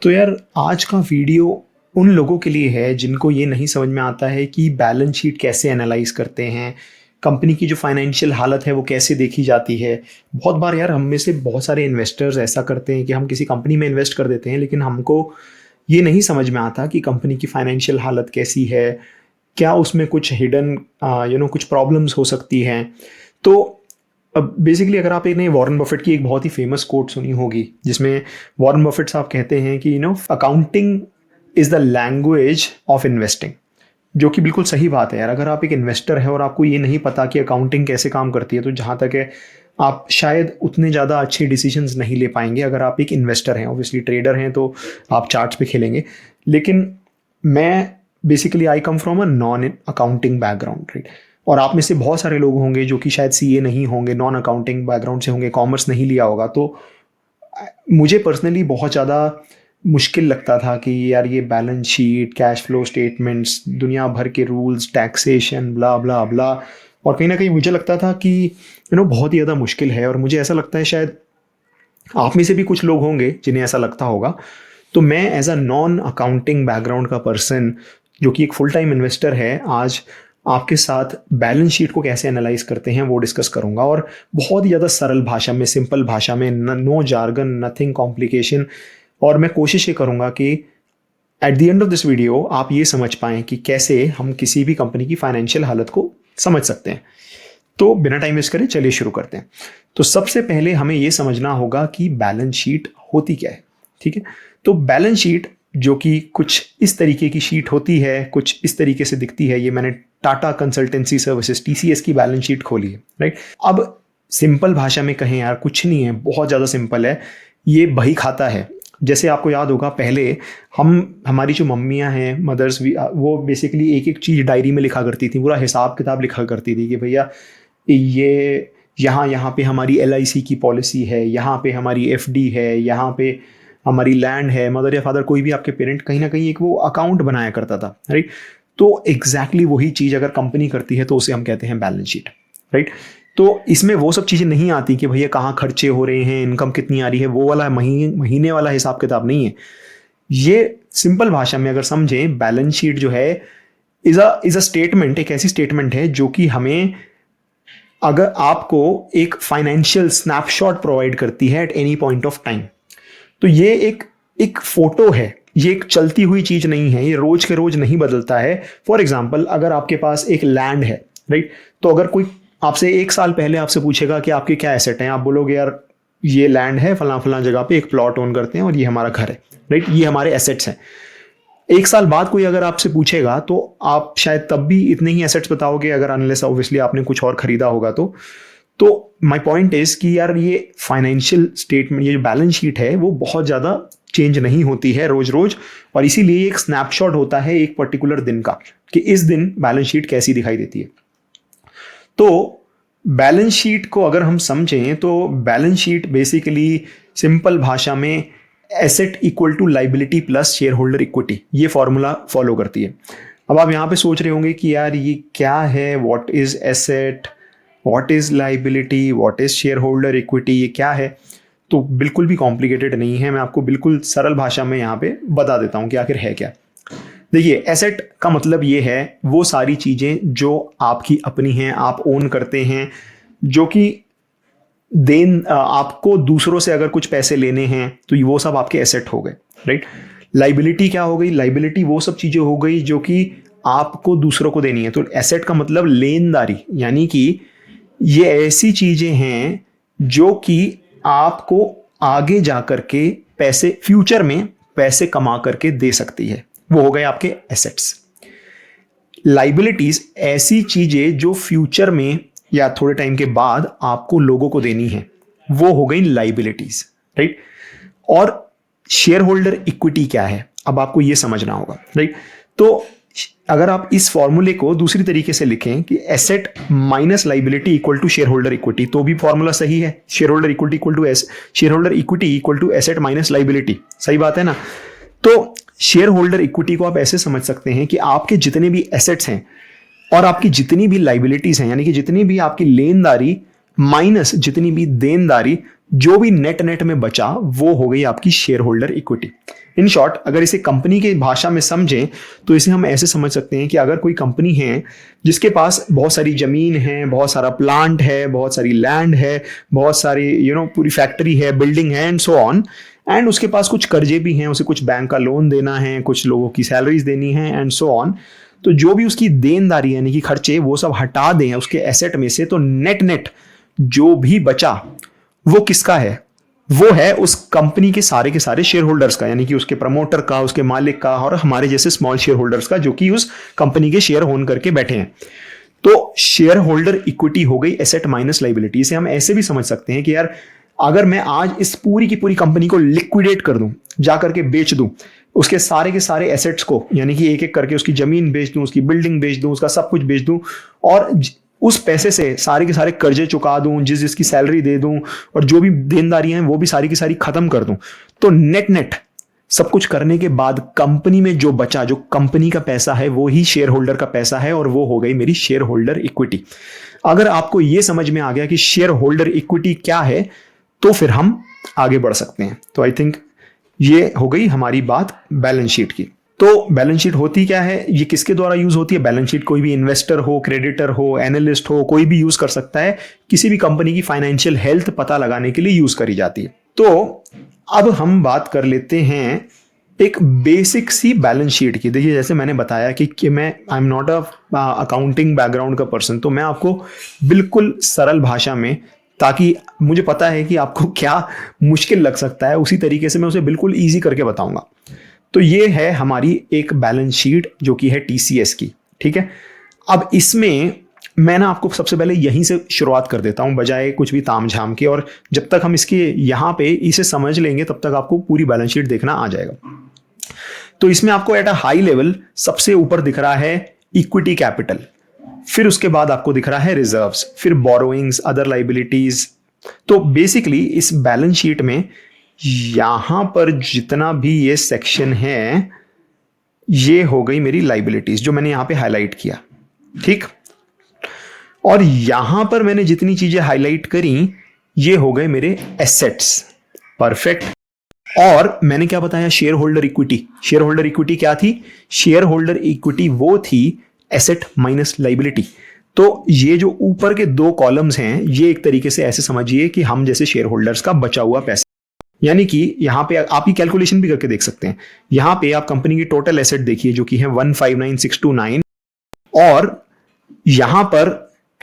तो यार आज का वीडियो उन लोगों के लिए है जिनको ये नहीं समझ में आता है कि बैलेंस शीट कैसे एनालाइज करते हैं, कंपनी की जो फाइनेंशियल हालत है वो कैसे देखी जाती है। बहुत बार यार हम में से बहुत सारे इन्वेस्टर्स ऐसा करते हैं कि हम किसी कंपनी में इन्वेस्ट कर देते हैं, लेकिन हमको ये नहीं समझ में आता कि कंपनी की फाइनेंशियल हालत कैसी है, क्या उसमें कुछ हिडन कुछ प्रॉब्लम्स हो सकती हैं। तो अब बेसिकली अगर आप ने वॉरेन बफेट की एक बहुत ही फेमस कोट सुनी होगी, जिसमें वॉरेन बफेट साहब कहते हैं कि accounting is the language of investing, जो कि बिल्कुल सही बात है यार। अगर आप एक इन्वेस्टर है और आपको ये नहीं पता कि अकाउंटिंग कैसे काम करती है, तो जहाँ तक है आप शायद उतने ज़्यादा अच्छे डिसीजंस नहीं ले पाएंगे अगर आप एक इन्वेस्टर हैं। ऑब्वियसली ट्रेडर हैं तो आप चार्ट्स पे खेलेंगे, लेकिन मैं basically I come from a non accounting background, right. और आप में से बहुत सारे लोग होंगे जो कि शायद सीए नहीं होंगे, नॉन अकाउंटिंग बैकग्राउंड से होंगे, कॉमर्स नहीं लिया होगा। तो मुझे पर्सनली बहुत ज़्यादा मुश्किल लगता था कि यार ये balance sheet, cash flow statements, दुनिया भर के रूल्स, टैक्सेशन, ब्ला ब्ला ब्ला, और कहीं ना कहीं मुझे लगता था कि बहुत ही ज़्यादा मुश्किल है। और मुझे ऐसा लगता है शायद आप में से भी कुछ लोग होंगे जिन्हें ऐसा लगता होगा। तो मैं as a non accounting background का पर्सन जो कि एक फुल टाइम इन्वेस्टर है, आज आपके साथ बैलेंस शीट को कैसे एनालाइज करते हैं वो डिस्कस करूंगा, और बहुत ही ज़्यादा सरल भाषा में, सिंपल भाषा में, नो जार्गन, नथिंग कॉम्प्लिकेशन। और मैं कोशिश ये करूंगा कि at the end of this video आप ये समझ पाएं कि कैसे हम किसी भी कंपनी की फाइनेंशियल हालत को समझ सकते हैं। तो बिना टाइम वेस्ट करे चलिए शुरू करते हैं। तो सबसे पहले हमें यह समझना होगा कि बैलेंस शीट होती क्या है, ठीक है। तो बैलेंस शीट जो कि कुछ इस तरीके की शीट होती है, कुछ इस तरीके से दिखती है। ये मैंने टाटा कंसल्टेंसी सर्विसेज टीसीएस की बैलेंस शीट खोली है, राइट। अब सिंपल भाषा में कहें यार, कुछ नहीं है, बहुत ज़्यादा सिंपल है। ये बही खाता है। जैसे आपको याद होगा पहले हमारी जो मम्मियाँ हैं, मदर्स, वो बेसिकली एक एक चीज़ डायरी में लिखा करती थी, पूरा हिसाब किताब लिखा करती थी कि भैया ये यहाँ पे हमारी LIC की पॉलिसी है, यहाँ पे हमारी FD है, यहाँ पे हमारी लैंड है। मदर या फादर, कोई भी आपके पेरेंट कहीं ना कहीं एक वो अकाउंट बनाया करता था, राइट। तो एग्जैक्टली वही चीज़ अगर कंपनी करती है तो उसे हम कहते हैं बैलेंस शीट, राइट। तो इसमें वो सब चीज़ें नहीं आती कि भैया कहाँ खर्चे हो रहे हैं, इनकम कितनी आ रही है, वो वाला महीने वाला हिसाब किताब नहीं है। ये सिंपल भाषा में अगर समझें, बैलेंस शीट जो है इज अ स्टेटमेंट, एक ऐसी स्टेटमेंट है जो कि हमें, अगर आपको एक फाइनेंशियल स्नैपशॉट प्रोवाइड करती है at any point of time. तो ये एक फोटो है, ये एक चलती हुई चीज नहीं है, ये रोज के रोज नहीं बदलता है। फॉर एग्जाम्पल, अगर आपके पास एक लैंड है, राइट, तो अगर कोई आपसे 1 साल पहले आपसे पूछेगा कि आपके क्या एसेट हैं, आप बोलोगे यार ये लैंड है, फला फला जगह पे एक प्लॉट ओन करते हैं और ये हमारा घर है, राइट, ये हमारे एसेट्स हैं। 1 साल बाद कोई अगर आपसे पूछेगा तो आप शायद तब भी इतने ही एसेट्स बताओगे, अगर अनलेस ऑब्वियसली आपने कुछ और खरीदा होगा। तो माय पॉइंट इज कि यार ये फाइनेंशियल स्टेटमेंट, ये जो बैलेंस शीट है, वो बहुत ज़्यादा चेंज नहीं होती है रोज रोज, और इसीलिए एक स्नैपशॉट होता है एक पर्टिकुलर दिन का, कि इस दिन बैलेंस शीट कैसी दिखाई देती है। तो बैलेंस शीट को अगर हम समझें तो बैलेंस शीट बेसिकली सिंपल भाषा में asset equal to liability plus share holder equity, ये फॉर्मूला फॉलो करती है। अब आप यहाँ पे सोच रहे होंगे कि यार ये क्या है, what is asset, what is liability, what is share holder equity, ये क्या है। तो बिल्कुल भी कॉम्प्लिकेटेड नहीं है, मैं आपको बिल्कुल सरल भाषा में यहाँ पे बता देता हूँ कि आखिर है क्या। देखिए, एसेट का मतलब ये है वो सारी चीजें जो आपकी अपनी हैं, आप ओन करते हैं, जो कि आपको दूसरों से अगर कुछ पैसे लेने हैं तो वो सब आपके एसेट हो गए, राइट। लाइबिलिटी क्या हो गई? लाइबिलिटी वो सब चीजें हो गई जो कि आपको दूसरों को देनी है। तो एसेट का मतलब लेनदारी, यानी कि ये ऐसी चीजें हैं जो कि आपको आगे जा करके पैसे, फ्यूचर में पैसे कमा करके दे सकती है, वो हो गए आपके एसेट्स। लाइबिलिटीज ऐसी चीजें जो फ्यूचर में या थोड़े टाइम के बाद आपको लोगों को देनी है, वो हो गई लाइबिलिटीज, राइट। और शेयर होल्डर इक्विटी क्या है, अब आपको ये समझना होगा, राइट। तो अगर आप इस फॉर्मूले को दूसरी तरीके से लिखें कि asset minus liability equal to share holder equity, तो भी फॉर्मूला सही है। Share holder equity equal to share holder equity equal to asset minus liability, सही बात है ना। तो शेयर होल्डर इक्विटी को आप ऐसे समझ सकते हैं कि आपके जितने भी एसेट्स हैं और आपकी जितनी भी लाइबिलिटीज हैं, यानी कि जितनी भी आपकी लेनदारी माइनस जितनी भी देनदारी, जो भी नेट नेट में बचा, वो हो गई आपकी share holder equity. In short, अगर इसे कंपनी की भाषा में समझें तो इसे हम ऐसे समझ सकते हैं कि अगर कोई कंपनी है जिसके पास बहुत सारी जमीन है, बहुत सारा प्लांट है, बहुत सारी लैंड है, बहुत सारी पूरी फैक्ट्री है, बिल्डिंग है एंड सो ऑन, एंड उसके पास कुछ कर्जे भी हैं, उसे कुछ बैंक का लोन देना है, कुछ लोगों की सैलरीज देनी है एंड सो ऑन, तो जो भी उसकी देनदारी यानी कि खर्चे वो सब हटा दें उसके एसेट में से, तो नेट नेट जो भी बचा वो किसका है? वो है उस कंपनी के सारे शेयर होल्डर्स का, यानी कि उसके प्रमोटर का, उसके मालिक का और हमारे जैसे स्मॉल शेयर होल्डर्स का, जो कि उस कंपनी के शेयर होन करके बैठे हैं। तो शेयर होल्डर इक्विटी हो गई एसेट माइनस लाइबिलिटी। इसे हम ऐसे भी समझ सकते हैं कि यार अगर मैं आज इस पूरी की पूरी कंपनी को लिक्विडेट कर दूं, जा करके बेच दूं, उसके सारे के सारे एसेट्स को, यानी कि एक एक करके उसकी जमीन बेच दूं, उसकी बिल्डिंग बेच दूं, उसका सब कुछ बेच दूं, और उस पैसे से सारे के सारे कर्जे चुका दूं, जिसकी सैलरी दे दूं, और जो भी देनदारियां हैं वो भी सारी की सारी खत्म कर दूं, तो नेट नेट सब कुछ करने के बाद कंपनी में जो बचा, जो कंपनी का पैसा है, वो ही शेयर होल्डर का पैसा है, और वो हो गई मेरी शेयर होल्डर इक्विटी। अगर आपको यह समझ में आ गया कि शेयर होल्डर इक्विटी क्या है, तो फिर हम आगे बढ़ सकते हैं। तो आई थिंक ये हो गई हमारी बात बैलेंस शीट की। तो बैलेंस शीट होती क्या है, ये किसके द्वारा यूज होती है? बैलेंस शीट कोई भी इन्वेस्टर हो, क्रेडिटर हो, एनालिस्ट हो, कोई भी यूज कर सकता है। किसी भी कंपनी की फाइनेंशियल हेल्थ पता लगाने के लिए यूज करी जाती है। तो अब हम बात कर लेते हैं एक बेसिक सी बैलेंस शीट की। देखिए, जैसे मैंने बताया कि मैं I am not a accounting background का पर्सन, तो मैं आपको बिल्कुल सरल भाषा में, ताकि मुझे पता है कि आपको क्या मुश्किल लग सकता है, उसी तरीके से मैं उसे बिल्कुल ईजी करके बताऊंगा। तो ये है हमारी एक बैलेंस शीट जो कि है टीसीएस की, ठीक है। अब इसमें मैं ना आपको सबसे पहले यहीं से शुरुआत कर देता हूं, बजाय कुछ भी ताम झाम के, और जब तक हम इसके यहां पे इसे समझ लेंगे तब तक आपको पूरी बैलेंस शीट देखना आ जाएगा। तो इसमें आपको एट अ हाई लेवल सबसे ऊपर दिख रहा है इक्विटी कैपिटल, फिर उसके बाद आपको दिख रहा है रिजर्व्स, फिर बोरोइंग्स, अदर लाइबिलिटीज। तो बेसिकली इस बैलेंस शीट में यहां पर जितना भी ये सेक्शन है, ये हो गई मेरी लाइबिलिटीज जो मैंने यहां पे हाईलाइट किया, ठीक। और यहां पर मैंने जितनी चीजें हाईलाइट करी, ये हो गए मेरे एसेट्स, परफेक्ट। और मैंने क्या बताया? Share holder equity. Share holder equity क्या थी? शेयर होल्डर इक्विटी वो थी एसेट माइनस लाइबिलिटी। तो ये जो ऊपर के दो कॉलम्स हैं, ये एक तरीके से ऐसे समझिए कि हम जैसे शेयर होल्डर्स का बचा हुआ पैसा, यानी कि यहां पे आप ही कैलकुलेशन भी करके देख सकते हैं। यहां पे आप कंपनी की टोटल एसेट देखिए जो कि है 159,629, और यहां पर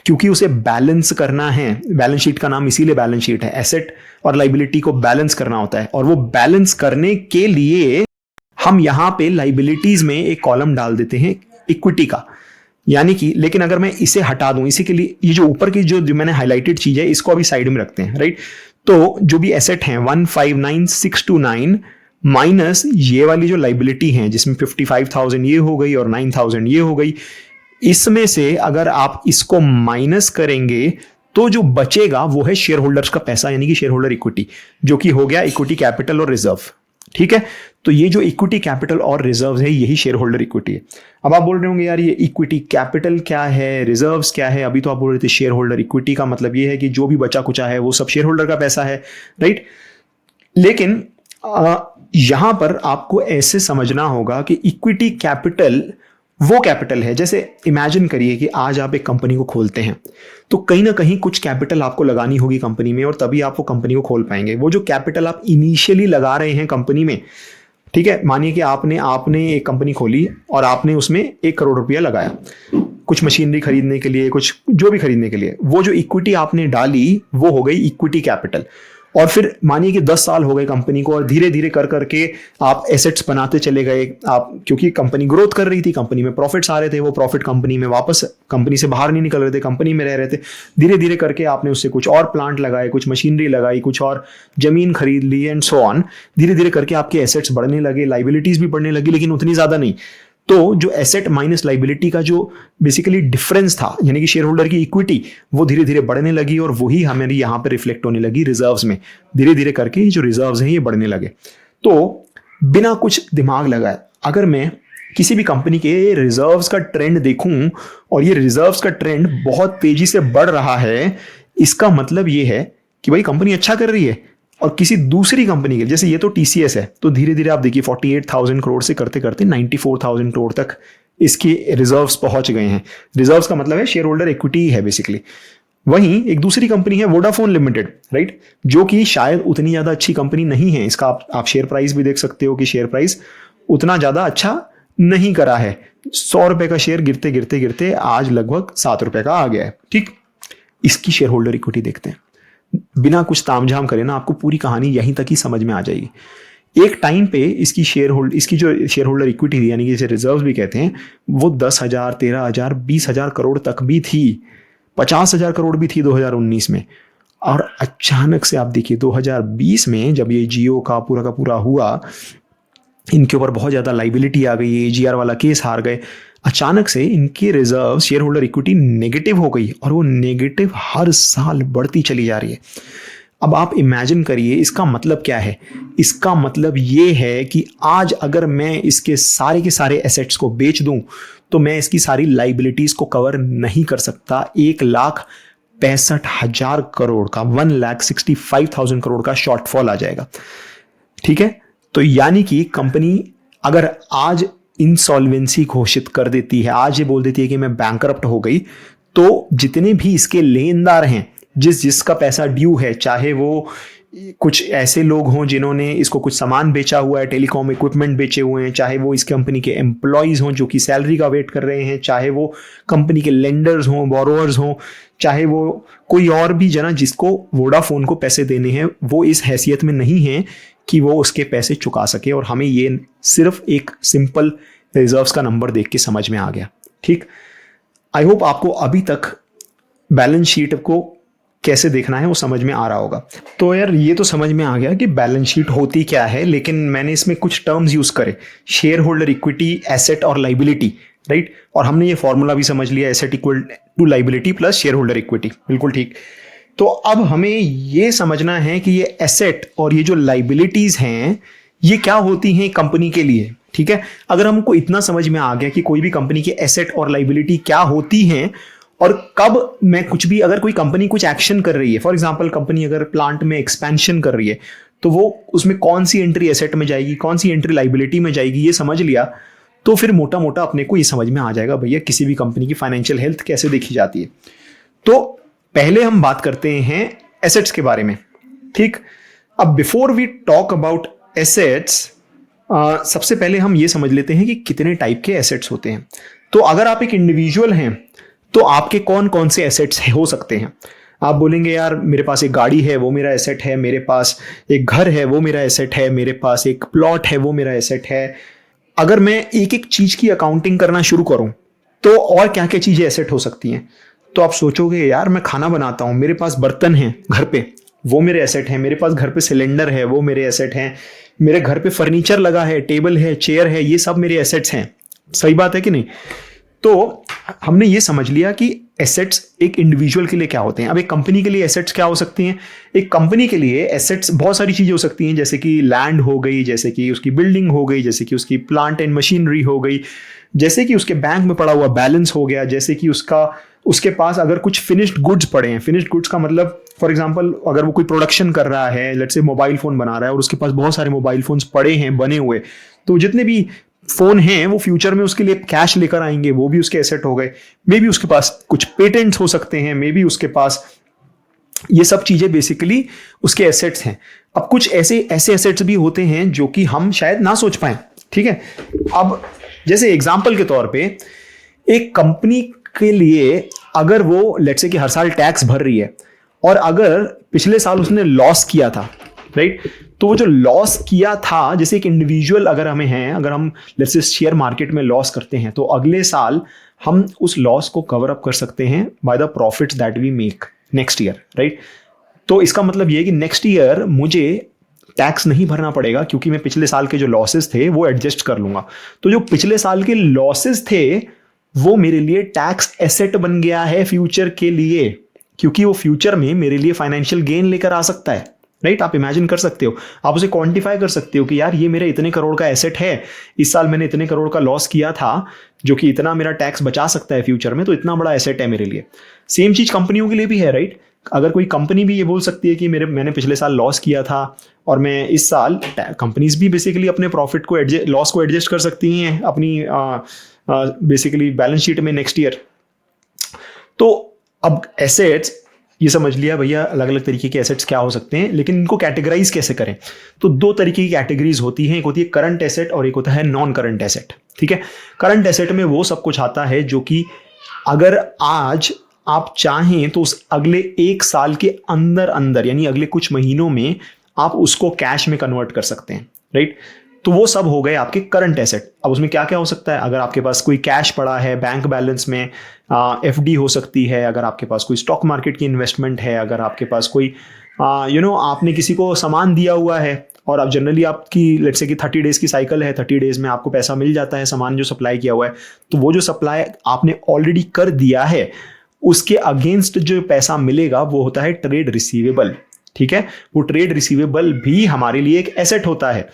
क्योंकि उसे बैलेंस करना है, बैलेंस शीट का नाम इसीलिए बैलेंस शीट है, एसेट और लाइबिलिटी को बैलेंस करना होता है, और वो बैलेंस करने के लिए हम यहां पे लाइबिलिटीज में एक कॉलम डाल देते हैं इक्विटी का, यानी कि, लेकिन अगर मैं इसे हटा दूं, इसी के लिए ये जो ऊपर की जो मैंने हाईलाइटेड चीज है इसको अभी साइड में रखते हैं, राइट। तो जो भी एसेट है 159,629 माइनस ये वाली जो लाइबिलिटी है जिसमें 55,000 ये हो गई और 9,000 ये हो गई, इसमें से अगर आप इसको माइनस करेंगे तो जो बचेगा वो है शेयर होल्डर्स का पैसा, यानी कि शेयर होल्डर इक्विटी, जो कि हो गया इक्विटी कैपिटल और रिजर्व, ठीक है। तो ये जो इक्विटी कैपिटल और रिजर्व है, यही शेयर होल्डर इक्विटी है। अब आप बोल रहे होंगे यार ये इक्विटी कैपिटल क्या है, रिजर्व्स क्या है? अभी तो आप बोल रहे थे शेयर होल्डर इक्विटी का मतलब ये है कि जो भी बचा कुचा है वो सब शेयर होल्डर का पैसा है, राइट। लेकिन यहां पर आपको ऐसे समझना होगा कि इक्विटी कैपिटल वो कैपिटल है, जैसे इमेजिन करिए कि आज आप एक कंपनी को खोलते हैं, तो कहीं ना कहीं कुछ कैपिटल आपको लगानी होगी कंपनी में, और तभी आप वो कंपनी को खोल पाएंगे। वो जो कैपिटल आप इनिशियली लगा रहे हैं कंपनी में, ठीक है, मानिए कि आपने एक कंपनी खोली और आपने उसमें 1 करोड़ रुपया लगाया कुछ मशीनरी खरीदने के लिए, कुछ जो भी खरीदने के लिए, वो जो इक्विटी आपने डाली वो हो गई इक्विटी कैपिटल। और फिर मानिए कि 10 साल हो गए कंपनी को, और धीरे धीरे कर करके आप एसेट्स बनाते चले गए, आप, क्योंकि कंपनी ग्रोथ कर रही थी, कंपनी में प्रॉफिट्स आ रहे थे, वो प्रॉफिट कंपनी में वापस, कंपनी से बाहर नहीं निकल रहे थे, कंपनी में रह रहे थे। धीरे धीरे करके आपने उससे कुछ और प्लांट लगाए, कुछ मशीनरी लगाई, कुछ और जमीन खरीद ली एंड सो ऑन। धीरे धीरे करके आपके एसेट्स बढ़ने लगे, लाइबिलिटीज भी बढ़ने लगी, लेकिन उतनी ज्यादा नहीं। तो जो एसेट माइनस लाइबिलिटी का जो बेसिकली डिफरेंस था, यानी कि शेयर होल्डर की इक्विटी, वो धीरे धीरे बढ़ने लगी, और वही हमें यहाँ पे रिफ्लेक्ट होने लगी रिजर्व्स में। धीरे धीरे करके जो रिजर्व्स हैं ये बढ़ने लगे। तो बिना कुछ दिमाग लगाए अगर मैं किसी भी कंपनी के रिजर्व्स का ट्रेंड देखूं, और ये रिजर्व्स का ट्रेंड बहुत तेजी से बढ़ रहा है, इसका मतलब ये है कि भाई कंपनी अच्छा कर रही है। और किसी दूसरी कंपनी के, जैसे ये तो TCS है, तो धीरे धीरे आप देखिए 48,000 करोड़ से करते करते 94,000 करोड़ तक इसके रिजर्व्स पहुंच गए हैं। रिजर्व्स का मतलब है शेयर होल्डर इक्विटी है बेसिकली। वहीं एक दूसरी कंपनी है वोडाफोन लिमिटेड, राइट, जो कि शायद उतनी ज्यादा अच्छी कंपनी नहीं है। इसका आप शेयर प्राइस भी देख सकते हो कि शेयर प्राइस उतना ज्यादा अच्छा नहीं करा है। 100 रुपए का शेयर गिरते गिरते गिरते आज लगभग 7 रुपए का आ गया है। ठीक, इसकी शेयर होल्डर इक्विटी देखते हैं, बिना कुछ तामझाम करे ना आपको पूरी कहानी यहीं तक ही समझ में आ जाएगी। एक टाइम पे इसकी जो शेयर होल्डर इक्विटी थी, यानी कि जिसे रिजर्व भी कहते हैं, वो 10,000, 13,000, 20,000 करोड़ तक भी थी, 50,000 करोड़ भी थी 2019 में। और अचानक से आप देखिए 2020 में जब ये जियो का पूरा हुआ, इनके ऊपर बहुत ज्यादा लाइबिलिटी आ गई, AGR वाला केस हार गए, अचानक से इनकी reserve share holder equity negative हो गई और वो नेगेटिव हर साल बढ़ती चली जा रही है। अब आप इमेजिन करिए इसका मतलब क्या है। इसका मतलब ये है कि आज अगर मैं इसके के सारे एसेट्स को बेच दूं तो मैं इसकी सारी लाइबिलिटीज को कवर नहीं कर सकता। 1,65,000 करोड़ का 1,65,000 करोड़ का शॉर्टफॉल आ जाएगा। ठीक है, तो यानी कि कंपनी अगर आज इंसॉल्वेंसी घोषित कर देती है, आज ये बोल देती है कि मैं बैंकरप्ट हो गई, तो जितने भी इसके लेनदार हैं, जिसका पैसा ड्यू है, चाहे वो कुछ ऐसे लोग हों जिन्होंने इसको कुछ सामान बेचा हुआ है, टेलीकॉम इक्विपमेंट बेचे हुए हैं, चाहे वो इस कंपनी के एम्प्लॉयज हों जो कि सैलरी का वेट कर रहे हैं, चाहे वो कंपनी के लेंडर्स हों, बोरोअर्स हों, चाहे वो कोई और भी जना जिसको वोडाफोन को पैसे देने हैं, वो इस हैसियत में नहीं है कि वो उसके पैसे चुका सके। और हमें ये सिर्फ एक सिंपल रिजर्व्स का नंबर देख के समझ में आ गया। ठीक, आई होप आपको अभी तक बैलेंस शीट को कैसे देखना है वो समझ में आ रहा होगा। तो यार ये तो समझ में आ गया कि बैलेंस शीट होती क्या है, लेकिन मैंने इसमें कुछ टर्म्स यूज करे, शेयर होल्डर इक्विटी, एसेट और लाइबिलिटी, राइट। और हमने ये फॉर्मूला भी समझ लिया, asset equal to liability plus share holder equity, बिल्कुल ठीक। तो अब हमें ये समझना है कि ये एसेट और ये जो लाइबिलिटीज हैं ये क्या होती हैं कंपनी के लिए। ठीक है, अगर हमको इतना समझ में आ गया कि कोई भी कंपनी के एसेट और लाइबिलिटी क्या होती हैं और कब मैं कुछ भी, अगर कोई कंपनी कुछ एक्शन कर रही है, फॉर एग्जांपल कंपनी अगर प्लांट में एक्सपेंशन कर रही है, तो वो उसमें कौन सी एंट्री एसेट में जाएगी, कौन सी एंट्री लाइबिलिटी में जाएगी, ये समझ लिया तो फिर मोटा मोटा अपने को ये समझ में आ जाएगा भैया किसी भी कंपनी की फाइनेंशियल हेल्थ कैसे देखी जाती है। तो पहले हम बात करते हैं एसेट्स के बारे में। ठीक, अब before we talk about assets, सबसे पहले हम ये समझ लेते हैं कि कितने टाइप के एसेट्स होते हैं। तो अगर आप एक इंडिविजुअल हैं तो आपके कौन कौन से एसेट्स हो सकते हैं। आप बोलेंगे यार मेरे पास एक गाड़ी है वो मेरा एसेट है, मेरे पास एक घर है वो मेरा एसेट है, मेरे पास एक प्लॉट है वो मेरा एसेट है। अगर मैं एक एक चीज की अकाउंटिंग करना शुरू करूं तो और क्या क्या चीजें एसेट हो सकती हैं। तो आप सोचोगे यार मैं खाना बनाता हूं, मेरे पास बर्तन हैं घर पे, वो मेरे एसेट है, मेरे पास घर पे सिलेंडर है वो मेरे एसेट हैं, मेरे घर पे फर्नीचर लगा है, टेबल है, चेयर है, ये सब मेरे एसेट्स हैं। सही बात है कि नहीं। तो हमने ये समझ लिया कि एसेट्स एक इंडिविजुअल के लिए क्या होते हैं। अब एक कंपनी के लिए एसेट्स क्या हो सकती हैं। एक कंपनी के लिए एसेट्स बहुत सारी चीजें हो सकती हैं, जैसे कि लैंड हो गई, जैसे कि उसकी बिल्डिंग हो गई, जैसे कि उसकी प्लांट एंड मशीनरी हो गई, जैसे कि उसके बैंक में पड़ा हुआ बैलेंस हो गया, जैसे कि उसके पास अगर कुछ फिनिश्ड गुड्स पड़े हैं। फिनिश्ड गुड्स का मतलब फॉर एग्जांपल अगर वो कोई प्रोडक्शन कर रहा है, लेट्स से मोबाइल फोन बना रहा है और उसके पास बहुत सारे मोबाइल फोन्स पड़े हैं बने हुए, तो जितने भी फोन हैं वो फ्यूचर में उसके लिए कैश लेकर आएंगे, वो भी उसके एसेट हो गए। मे बी उसके पास कुछ पेटेंट्स हो सकते हैं, मे बी उसके पास, ये सब चीजें बेसिकली उसके एसेट्स हैं। अब कुछ ऐसे एसेट्स भी होते हैं जो कि हम शायद ना सोच पाए। ठीक है, अब जैसे एग्जांपल के तौर पे एक कंपनी के लिए अगर वो लेट्स से कि हर साल टैक्स भर रही है और अगर पिछले साल उसने लॉस किया था, राइट, तो वो जो लॉस किया था, जैसे एक इंडिविजुअल अगर हमें है, अगर हम लेट्स से शेयर मार्केट में लॉस करते हैं तो अगले साल हम उस लॉस को कवर अप कर सकते हैं by the profits that we make next year, right. तो इसका मतलब ये है कि नेक्स्ट ईयर मुझे टैक्स नहीं भरना पड़ेगा क्योंकि मैं पिछले साल के जो लॉसेस थे वो एडजस्ट कर लूंगा। तो जो पिछले साल के लॉसेस थे वो मेरे लिए टैक्स एसेट बन गया है फ्यूचर के लिए, क्योंकि वो फ्यूचर में मेरे लिए फाइनेंशियल गेन लेकर आ सकता है, राइट। आप इमेजिन कर सकते हो, आप उसे क्वांटिफाई कर सकते हो कि यार ये मेरे इतने करोड़ का एसेट है, इस साल मैंने इतने करोड़ का लॉस किया था जो कि इतना मेरा टैक्स बचा सकता है फ्यूचर में, तो इतना बड़ा एसेट है मेरे लिए। सेम चीज कंपनियों के लिए भी है, राइट। अगर कोई कंपनी भी ये बोल सकती है कि मैंने पिछले साल लॉस किया था और मैं इस साल, कंपनीज भी बेसिकली अपने प्रॉफिट को लॉस को एडजस्ट कर सकती हैं अपनी बेसिकली बैलेंस शीट में नेक्स्ट ईयर। तो अब एसेट्स ये समझ लिया भैया, अलग अलग तरीके के एसेट्स क्या हो सकते हैं, लेकिन इनको कैटेगराइज कैसे करें। तो दो तरीके की कैटेगरीज होती हैं, एक होती है करंट एसेट और एक होता है नॉन करंट एसेट। ठीक है, करंट एसेट में वो सब कुछ आता है जो कि अगर आज आप चाहें तो उस अगले 1 साल के अंदर अंदर यानी अगले कुछ महीनों में आप उसको कैश में कन्वर्ट कर सकते हैं, राइट। तो वो सब हो गए आपके करंट एसेट। अब उसमें क्या क्या हो सकता है, अगर आपके पास कोई कैश पड़ा है बैंक बैलेंस में, एफडी हो सकती है, अगर आपके पास कोई स्टॉक मार्केट की इन्वेस्टमेंट है, अगर आपके पास कोई आपने किसी को सामान दिया हुआ है और अब जनरली आपकी लेट्स से कि 30 डेज की साइकिल है, 30 डेज में आपको पैसा मिल जाता है सामान जो सप्लाई किया हुआ है, तो वो जो सप्लाई आपने ऑलरेडी कर दिया है उसके अगेंस्ट जो पैसा मिलेगा वो होता है ट्रेड रिसीवेबल। ठीक है, वो ट्रेड रिसीवेबल भी हमारे लिए एक एसेट होता है।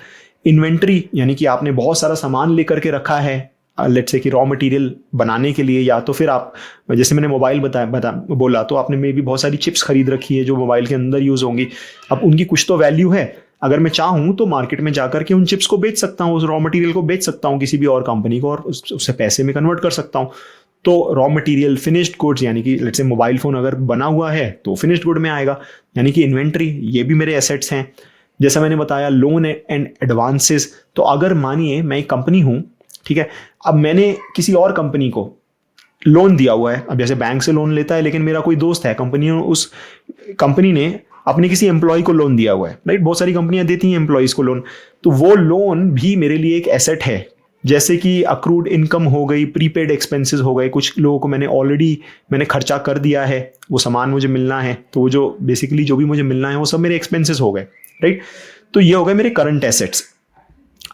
इन्वेंट्री यानी कि आपने बहुत सारा सामान लेकर के रखा है, लेट्स से कि रॉ मटेरियल बनाने के लिए, या तो फिर आप जैसे मैंने मोबाइल बोला तो आपने में भी बहुत सारी चिप्स खरीद रखी है जो मोबाइल के अंदर यूज होंगी। अब उनकी कुछ तो वैल्यू है, अगर मैं चाहूँ तो मार्केट में जाकर के उन चिप्स को बेच सकता हूँ, उस रॉ मटेरियल को बेच सकता हूँ किसी भी और कंपनी को और उससे पैसे में कन्वर्ट कर सकता हूँ। तो रॉ मटेरियल फिनिश्ड गुड्स यानी कि लेट्स से मोबाइल फोन अगर बना हुआ है तो फिनिश्ड गुड में आएगा, यानी कि इन्वेंट्री, ये भी मेरे एसेट्स हैं। जैसा मैंने बताया लोन एंड एडवांसेस, तो अगर मानिए मैं एक कंपनी हूं, ठीक है, अब मैंने किसी और कंपनी को लोन दिया हुआ है, अब जैसे बैंक से लोन लेता है लेकिन मेरा कोई दोस्त है कंपनी, उस कंपनी ने अपने किसी एम्प्लॉय को लोन दिया हुआ है, राइट। बहुत सारी कंपनियां देती हैं एम्प्लॉयज को लोन, तो वो लोन भी मेरे लिए एक एसेट है। जैसे कि अक्रूड इनकम हो गई, प्रीपेड एक्सपेंसेस हो गए, कुछ लोगों को मैंने खर्चा कर दिया है, वो सामान मुझे मिलना है, तो वो जो बेसिकली जो भी मुझे मिलना है वो सब मेरे एक्सपेंसेस हो गए, राइट। तो ये हो गए मेरे करंट एसेट्स।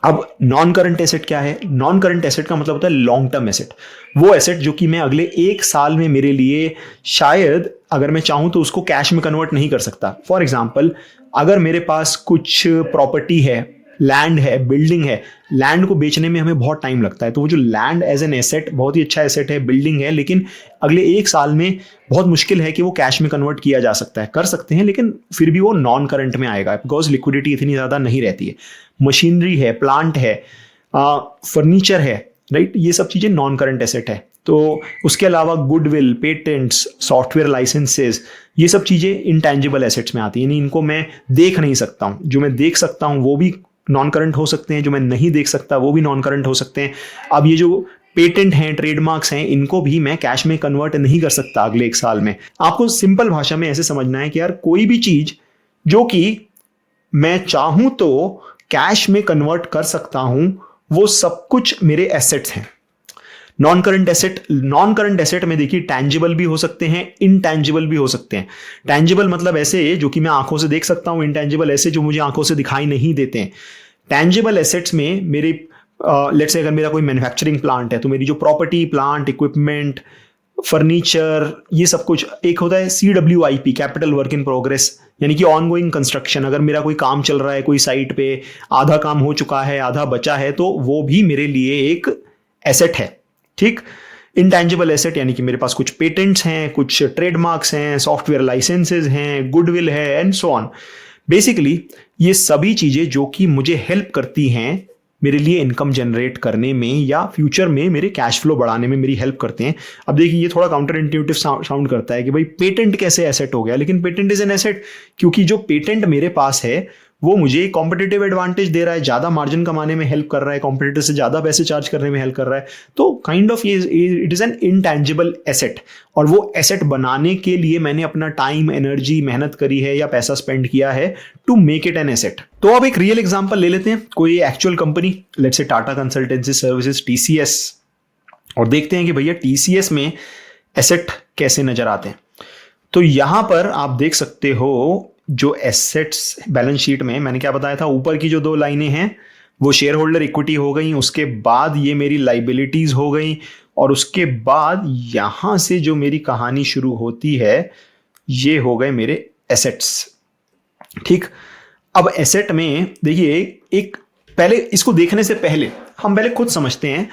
अब नॉन करंट एसेट क्या है? नॉन करंट एसेट का मतलब होता है लॉन्ग टर्म एसेट, वो एसेट जो कि मैं अगले 1 साल में मेरे लिए शायद अगर मैं चाहूं तो उसको कैश में कन्वर्ट नहीं कर सकता। फॉर एग्जाम्पल, अगर मेरे पास कुछ प्रॉपर्टी है, लैंड है, बिल्डिंग है, लैंड को बेचने में हमें बहुत टाइम लगता है, तो वो जो लैंड एज एन एसेट बहुत ही अच्छा एसेट है, बिल्डिंग है, लेकिन अगले 1 साल में बहुत मुश्किल है कि वो कैश में कन्वर्ट किया जा सकता है, कर सकते हैं लेकिन फिर भी वो नॉन करंट में आएगा बिकॉज लिक्विडिटी इतनी ज़्यादा नहीं रहती है। मशीनरी है, प्लांट है, फर्नीचर है, राइट, ये सब चीज़ें नॉन करंट एसेट है। तो उसके अलावा गुडविल, पेटेंट्स, सॉफ्टवेयर लाइसेंसेज, ये सब चीज़ें इंटैंजिबल एसेट्स में आती है, यानी इनको मैं देख नहीं सकता हूँ। जो मैं देख सकता हूँ वो भी नॉन करंट हो सकते हैं, जो मैं नहीं देख सकता वो भी नॉन करंट हो सकते हैं। अब ये जो पेटेंट हैं, ट्रेडमार्क्स हैं, इनको भी मैं कैश में कन्वर्ट नहीं कर सकता अगले 1 साल में। आपको सिंपल भाषा में ऐसे समझना है कि यार कोई भी चीज जो कि मैं चाहूं तो कैश में कन्वर्ट कर सकता हूं, वो सब कुछ मेरे एसेट्स हैं। नॉन करंट एसेट में देखिए टैंजिबल भी हो सकते हैं, इनटैंजिबल भी हो सकते हैं। टैंजिबल मतलब ऐसे जो कि मैं आंखों से देख सकता हूं, इनटैंजिबल ऐसे जो मुझे आंखों से दिखाई नहीं देते हैं। टैंजिबल एसेट्स में मेरे लेट्स से अगर मेरा कोई मैन्युफैक्चरिंग प्लांट है तो मेरी जो प्रॉपर्टी, प्लांट, इक्विपमेंट, फर्नीचर, ये सब कुछ। एक होता है CWIP, capital work in progress, यानी कि ऑन गोइंग कंस्ट्रक्शन। अगर मेरा कोई काम चल रहा है कोई साइट पे, आधा काम हो चुका है, आधा बचा है, तो वो भी मेरे लिए एक एसेट है, ठीक। इंटैंजिबल एसेट यानी कि मेरे पास कुछ पेटेंट्स हैं, कुछ ट्रेडमार्क्स हैं, सॉफ्टवेयर लाइसेंसेज हैं, गुडविल है एंड सो ऑन। बेसिकली ये सभी चीजें जो कि मुझे हेल्प करती हैं मेरे लिए इनकम जनरेट करने में या फ्यूचर में मेरे कैश फ्लो बढ़ाने में मेरी हेल्प करते हैं। अब देखिए ये थोड़ा काउंटर इंट्यूटिव साउंड करता है कि भाई पेटेंट कैसे एसेट हो गया, लेकिन पेटेंट इज एन एसेट क्योंकि जो पेटेंट मेरे पास है वो मुझे कॉम्पिटिटिव एडवांटेज दे रहा है, ज्यादा मार्जिन कमाने में हेल्प कर रहा है, कॉम्पिटिटर से ज्यादा पैसे चार्ज करने में हेल्प कर रहा है। तो kind of it is an intangible asset, और वो एसेट बनाने के लिए मैंने अपना टाइम, एनर्जी, मेहनत करी है या पैसा स्पेंड किया है to make it an asset. तो अब एक रियल एग्जांपल ले लेते हैं, कोई actual company, let's say Tata consultancy services, TCS, और देखते हैं कि भैया TCS में एसेट कैसे नजर आते हैं। तो यहां पर आप देख सकते हो जो एसेट्स बैलेंस शीट में मैंने क्या बताया था, ऊपर की जो 2 लाइनें हैं वो शेयर होल्डर इक्विटी हो गई, उसके बाद ये मेरी लाइबिलिटीज हो गई, और उसके बाद यहां से जो मेरी कहानी शुरू होती है ये हो गए मेरे एसेट्स, ठीक। अब एसेट में देखिए एक पहले इसको देखने से पहले हम पहले खुद समझते हैं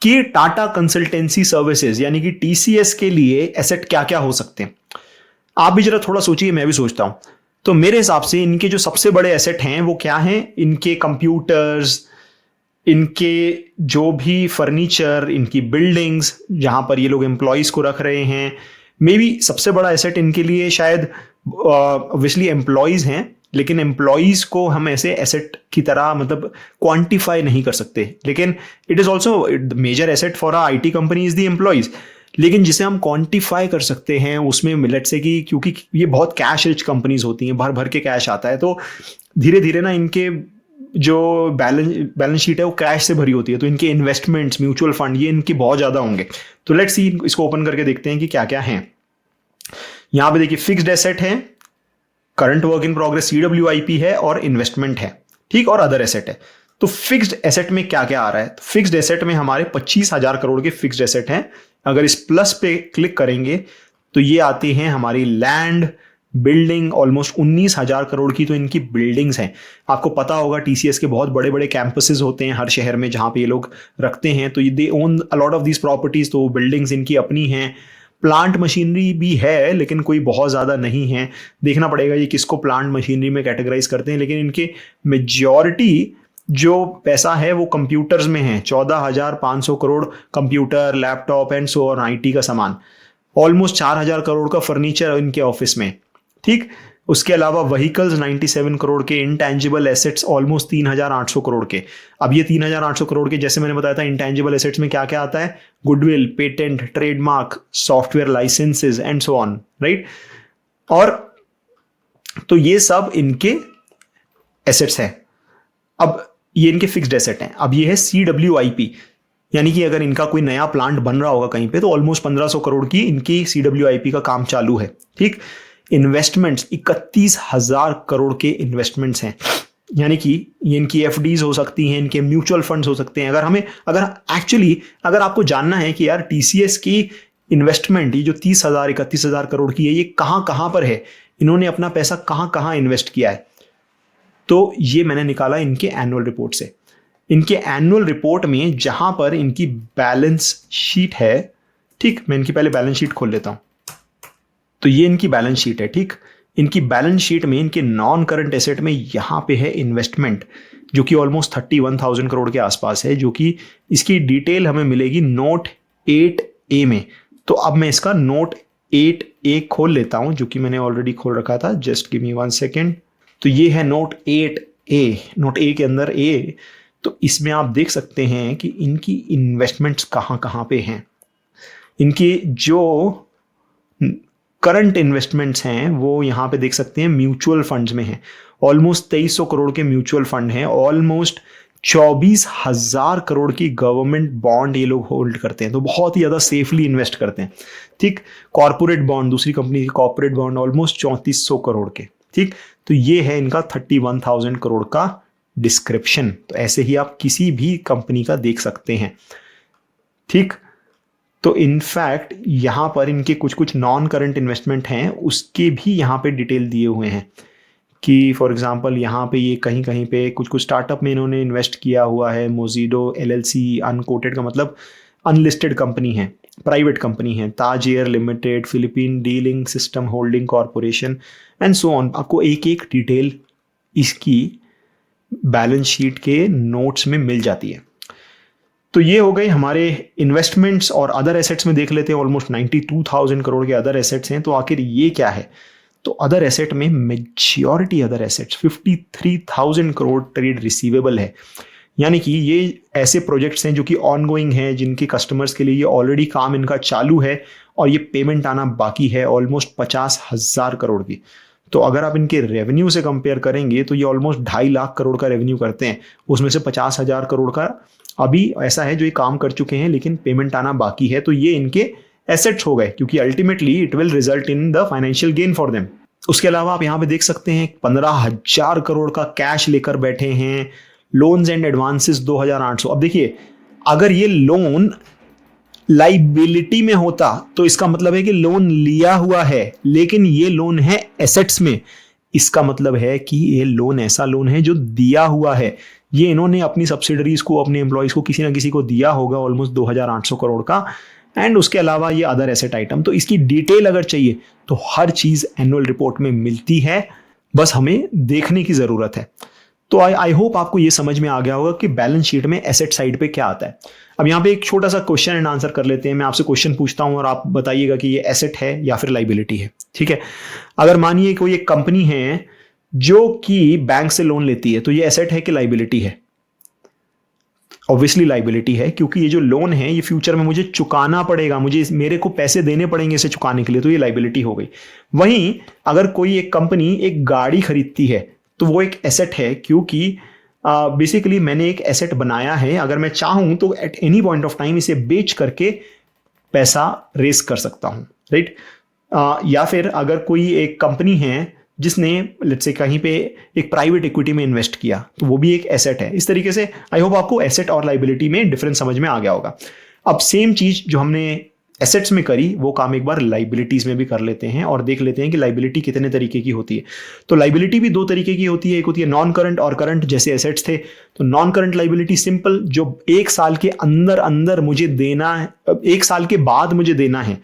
कि टाटा कंसल्टेंसी सर्विसेज यानी कि TCS के लिए एसेट क्या क्या हो सकते हैं। आप भी जरा थोड़ा सोचिए, मैं भी सोचता हूं। तो मेरे हिसाब से इनके जो सबसे बड़े एसेट हैं वो क्या हैं? इनके कंप्यूटर्स, इनके जो भी फर्नीचर, इनकी बिल्डिंग्स जहां पर ये लोग एम्प्लॉयज को रख रहे हैं। मे बी सबसे बड़ा एसेट इनके लिए शायद ऑब्वियसली एम्प्लॉयज हैं, लेकिन एम्प्लॉयज को हम ऐसे एसेट की तरह मतलब क्वांटिफाई नहीं कर सकते। लेकिन it is also major asset for a IT company is the employees. लेकिन जिसे हम क्वांटिफाई कर सकते हैं उसमें मिलट से कि क्योंकि ये बहुत कैश रिच कंपनीज होती हैं, भर भर के कैश आता है, तो धीरे धीरे ना इनके जो बैलेंस शीट है वो कैश से भरी होती है। तो इनके इन्वेस्टमेंट्स, म्यूचुअल फंड, ये इनके बहुत ज्यादा होंगे। तो लेट्स सी, इसको ओपन करके देखते हैं कि क्या क्या है। यहां पे देखिए फिक्स्ड एसेट है, current work in progress CWIP है, और इन्वेस्टमेंट है, ठीक, और अदर एसेट है। तो फिक्स्ड एसेट में क्या क्या आ रहा है? तो फिक्स्ड एसेट में हमारे 25,000 करोड़ के फिक्स्ड एसेट हैं। अगर इस प्लस पे क्लिक करेंगे तो ये आती हैं हमारी लैंड, बिल्डिंग, ऑलमोस्ट 19,000 करोड़ की तो इनकी बिल्डिंग्स हैं। आपको पता होगा TCS के बहुत बड़े बड़े कैंपसेस होते हैं हर शहर में जहां पे ये लोग रखते हैं, तो they own a lot of these properties. तो बिल्डिंग्स इनकी अपनी हैं, प्लांट मशीनरी भी है लेकिन कोई बहुत ज़्यादा नहीं है। देखना पड़ेगा ये किसको प्लांट मशीनरी में कैटेगराइज करते हैं, लेकिन इनके मेजॉरिटी जो पैसा है वो कंप्यूटर्स में है। 14,500 crore computer, laptop and so और IT का सामान। ऑलमोस्ट 4,000 करोड़ का फर्नीचर इनके ऑफिस में, ठीक। उसके अलावा व्हीकल्स 97 करोड़ के, इंटेंजिबल एसेट्स ऑलमोस्ट 3,800 करोड़ के। अब ये 3,800 करोड़ के, जैसे मैंने बताया था, इंटेंजिबल एसेट्स में क्या क्या आता है? Goodwill, patent, trademark, software licences and so on, right. और तो ये सब इनके एसेट्स हैं। अब ये इनके फिक्स्ड एसेट हैं। अब ये है CWIP, यानी कि अगर इनका कोई नया प्लांट बन रहा होगा कहीं पे तो ऑलमोस्ट 1,500 करोड़ की इनकी CWIP का काम चालू है, ठीक। इन्वेस्टमेंट्स 31,000 करोड़ के इन्वेस्टमेंट्स हैं, यानी कि ये इनकी FDs हो सकती हैं, इनके म्यूचुअल फंड्स हो सकते हैं। अगर आपको जानना है कि यार TCS की इन्वेस्टमेंट ये जो 31,000 करोड़ की है, ये कहां कहां पर है, इन्होंने अपना पैसा कहां कहां इन्वेस्ट किया है, तो ये मैंने निकाला इनके एनुअल रिपोर्ट से। इनके एनुअल रिपोर्ट में जहां पर इनकी बैलेंस शीट है, ठीक, मैं इनकी पहले बैलेंस शीट खोल लेता हूं। तो ये इनकी बैलेंस शीट है, ठीक। इनकी बैलेंस शीट में इनके नॉन करंट एसेट में यहां पे है इन्वेस्टमेंट, जो कि ऑलमोस्ट 31,000 करोड़ के आसपास है, जो कि इसकी डिटेल हमें मिलेगी नोट 8A में। तो अब मैं इसका नोट 8A खोल लेता हूं, जो कि मैंने ऑलरेडी खोल रखा था। Just give me 1 second. तो ये है नोट 8A, नोट A के अंदर A। तो इसमें आप देख सकते हैं कि इनकी इन्वेस्टमेंट्स कहां कहां पे हैं। इनकी जो करंट इन्वेस्टमेंट्स हैं वो यहां पे देख सकते हैं म्यूचुअल फंड्स में हैं। ऑलमोस्ट 2,300 करोड़ के म्यूचुअल फंड हैं। ऑलमोस्ट 24,000 करोड़ की गवर्नमेंट बॉन्ड ये लोग होल्ड करते हैं, तो बहुत ही ज्यादा सेफली इन्वेस्ट करते हैं, ठीक। कॉर्पोरेट बॉन्ड, दूसरी कंपनी की कॉर्पोरेट बॉन्ड ऑलमोस्ट 3400 करोड़ के, ठीक। तो ये है इनका 31,000 करोड़ का डिस्क्रिप्शन। तो ऐसे ही आप किसी भी कंपनी का देख सकते हैं, ठीक। तो इनफैक्ट यहां पर इनके कुछ कुछ नॉन करंट इन्वेस्टमेंट हैं, उसके भी यहां पे डिटेल दिए हुए हैं कि फॉर एग्जांपल यहाँ पे ये कहीं कहीं पे कुछ कुछ स्टार्टअप में इन्होंने इन्वेस्ट किया हुआ है। मोजिडो LLC अनकोटेड का मतलब अनलिस्टेड कंपनी है, प्राइवेट कंपनी है। Taj Air Limited, Philippine dealing system holding corporation and so on. आपको एक एक डिटेल इसकी बैलेंस शीट के नोट्स में मिल जाती है। तो ये हो गए हमारे इन्वेस्टमेंट्स। और अदर एसेट्स में देख लेते हैं, ऑलमोस्ट 92,000 करोड़ के अदर एसेट्स हैं। तो आखिर ये क्या है? तो अदर एसेट में majority other assets 53,000 crore trade receivable है, यानी कि ये ऐसे प्रोजेक्ट्स हैं जो कि ऑनगोइंग हैं, जिनके कस्टमर्स के लिए ये ऑलरेडी काम इनका चालू है और ये पेमेंट आना बाकी है ऑलमोस्ट 50,000 करोड़ की। तो अगर आप इनके रेवेन्यू से कंपेयर करेंगे तो ये ऑलमोस्ट 2.5 लाख करोड़ का रेवेन्यू करते हैं, उसमें से 50,000 करोड़ का अभी ऐसा है जो ये काम कर चुके हैं लेकिन पेमेंट आना बाकी है। तो ये इनके एसेट्स हो गए, क्योंकि ultimately it will result in the financial gain for them. उसके अलावा आप यहाँ पे देख सकते हैं 15,000 करोड़ का कैश लेकर बैठे हैं। Loans and advances 2,800। अब देखिए, अगर ये लोन लाइबिलिटी में होता तो इसका मतलब है कि लोन लिया हुआ है, लेकिन ये लोन है एसेट्स में। इसका मतलब है कि ये लोन ऐसा लोन है जो दिया हुआ है। ये इन्होंने अपनी सब्सिडरीज को, अपने एम्प्लॉयज को किसी ना किसी को दिया होगा ऑलमोस्ट 2,800 करोड़ का, एंड उसके अलावा ये अदर एसेट आइटम। तो इसकी डिटेल अगर चाहिए तो हर चीज़ एनुअल रिपोर्ट में मिलती है, बस हमें देखने की ज़रूरत है। तो आई होप आपको ये समझ में आ गया होगा कि बैलेंस शीट में एसेट साइड पे क्या आता है। अब यहाँ पे एक छोटा सा क्वेश्चन एंड आंसर कर लेते हैं। मैं आपसे क्वेश्चन पूछता हूँ और आप बताइएगा कि ये एसेट है या फिर लाइबिलिटी है, ठीक है। अगर मानिए कोई एक कंपनी है जो कि बैंक से लोन लेती है, तो ये एसेट है कि लाइबिलिटी है? ऑब्वियसली लाइबिलिटी है, क्योंकि ये जो लोन है ये फ्यूचर में मुझे चुकाना पड़ेगा, मेरे को पैसे देने पड़ेंगे इसे चुकाने के लिए, तो ये लाइबिलिटी हो गई। वहीं अगर कोई एक कंपनी एक गाड़ी खरीदती है तो वो एक एसेट है, क्योंकि बेसिकली मैंने एक एसेट बनाया है, अगर मैं चाहूं तो at any point of time इसे बेच करके पैसा रेस कर सकता हूं, राइट। या फिर अगर कोई एक कंपनी है जिसने लेट्स से कहीं पे एक प्राइवेट इक्विटी में इन्वेस्ट किया, तो वो भी एक एसेट है। इस तरीके से आई होप आपको एसेट और लाइबिलिटी में डिफरेंस समझ में आ गया होगा। अब सेम चीज जो हमने एसेट्स में करी वो काम एक बार लाइबिलिटीज में भी कर लेते हैं और देख लेते हैं कि लाइबिलिटी कितने तरीके की होती है। तो लाइबिलिटी भी दो तरीके की होती है, एक होती है नॉन करंट और करंट, जैसे एसेट्स थे। तो नॉन करंट लाइबिलिटी सिंपल, जो एक साल के अंदर अंदर मुझे देना है, एक साल के बाद मुझे देना है,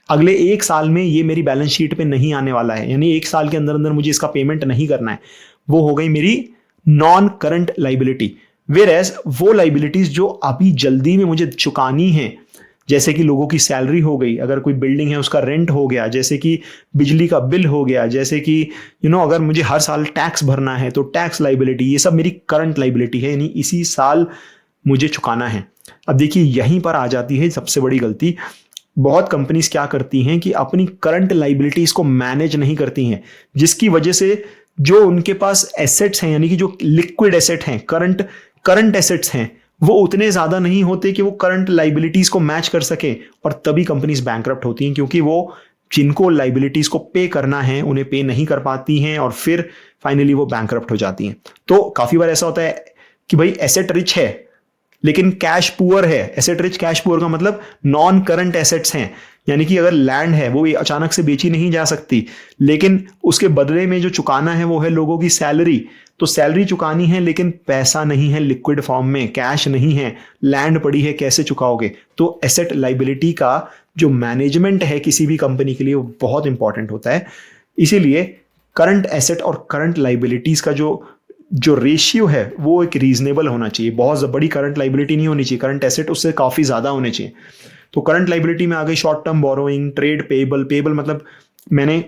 अगले एक साल में ये मेरी बैलेंस शीट पे नहीं आने वाला है, यानी एक साल के अंदर अंदर मुझे इसका पेमेंट नहीं करना है, वो हो गई मेरी non current liability. Whereas वो लाइबिलिटीज जो अभी जल्दी में मुझे चुकानी है, जैसे कि लोगों की सैलरी हो गई, अगर कोई बिल्डिंग है उसका रेंट हो गया, जैसे कि बिजली का बिल हो गया, जैसे कि अगर मुझे हर साल टैक्स भरना है तो टैक्स लाइबिलिटी, ये सब मेरी करंट लाइबिलिटी है, यानी इसी साल मुझे चुकाना है। अब देखिए यहीं पर आ जाती है सबसे बड़ी गलती। बहुत कंपनीज क्या करती हैं कि अपनी करंट लाइबिलिटीज को मैनेज नहीं करती हैं, जिसकी वजह से जो उनके पास एसेट्स हैं, यानी कि जो लिक्विड एसेट हैं, करंट एसेट्स हैं, वो उतने ज्यादा नहीं होते कि वो करंट लाइबिलिटीज को मैच कर सके, और तभी कंपनीज बैंकरप्ट होती हैं, क्योंकि वो जिनको लाइबिलिटीज को पे करना है उन्हें पे नहीं कर पाती हैं और फिर फाइनली वो बैंकरप्ट हो जाती हैं। तो काफी बार ऐसा होता है कि भाई एसेट रिच है लेकिन कैश पुअर है। एसेट रिच कैश पुअर का मतलब नॉन करंट एसेट्स हैं, यानी कि अगर लैंड है वो अचानक से बेची नहीं जा सकती, लेकिन उसके बदले में जो चुकाना है वो है लोगों की सैलरी। तो सैलरी चुकानी है लेकिन पैसा नहीं है लिक्विड फॉर्म में, कैश नहीं है, लैंड पड़ी है, कैसे चुकाओगे? तो एसेट लाइबिलिटी का जो मैनेजमेंट है किसी भी कंपनी के लिए वो बहुत इंपॉर्टेंट होता है। इसीलिए करंट एसेट और करंट लाइबिलिटीज का जो रेशियो है वो एक रीजनेबल होना चाहिए। बहुत बड़ी करंट लाइबिलिटी नहीं होनी चाहिए, करंट एसेट उससे काफी ज्यादा होने चाहिए। तो करंट लाइबिलिटी में आ गई short term borrowing, trade payable. Payable मतलब मैंने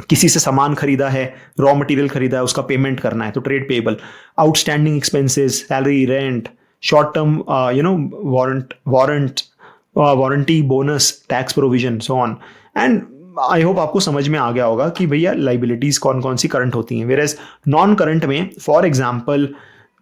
किसी से सामान खरीदा है, रॉ मटेरियल खरीदा है, उसका पेमेंट करना है, तो trade payable. Outstanding expenses, salary, rent, short term warranty, bonus, tax provision, so on. And I hope आपको समझ में आ गया होगा कि भैया लाइबिलिटीज कौन कौन सी करंट होती हैं। वेयर एज नॉन करंट में फॉर एग्जाम्पल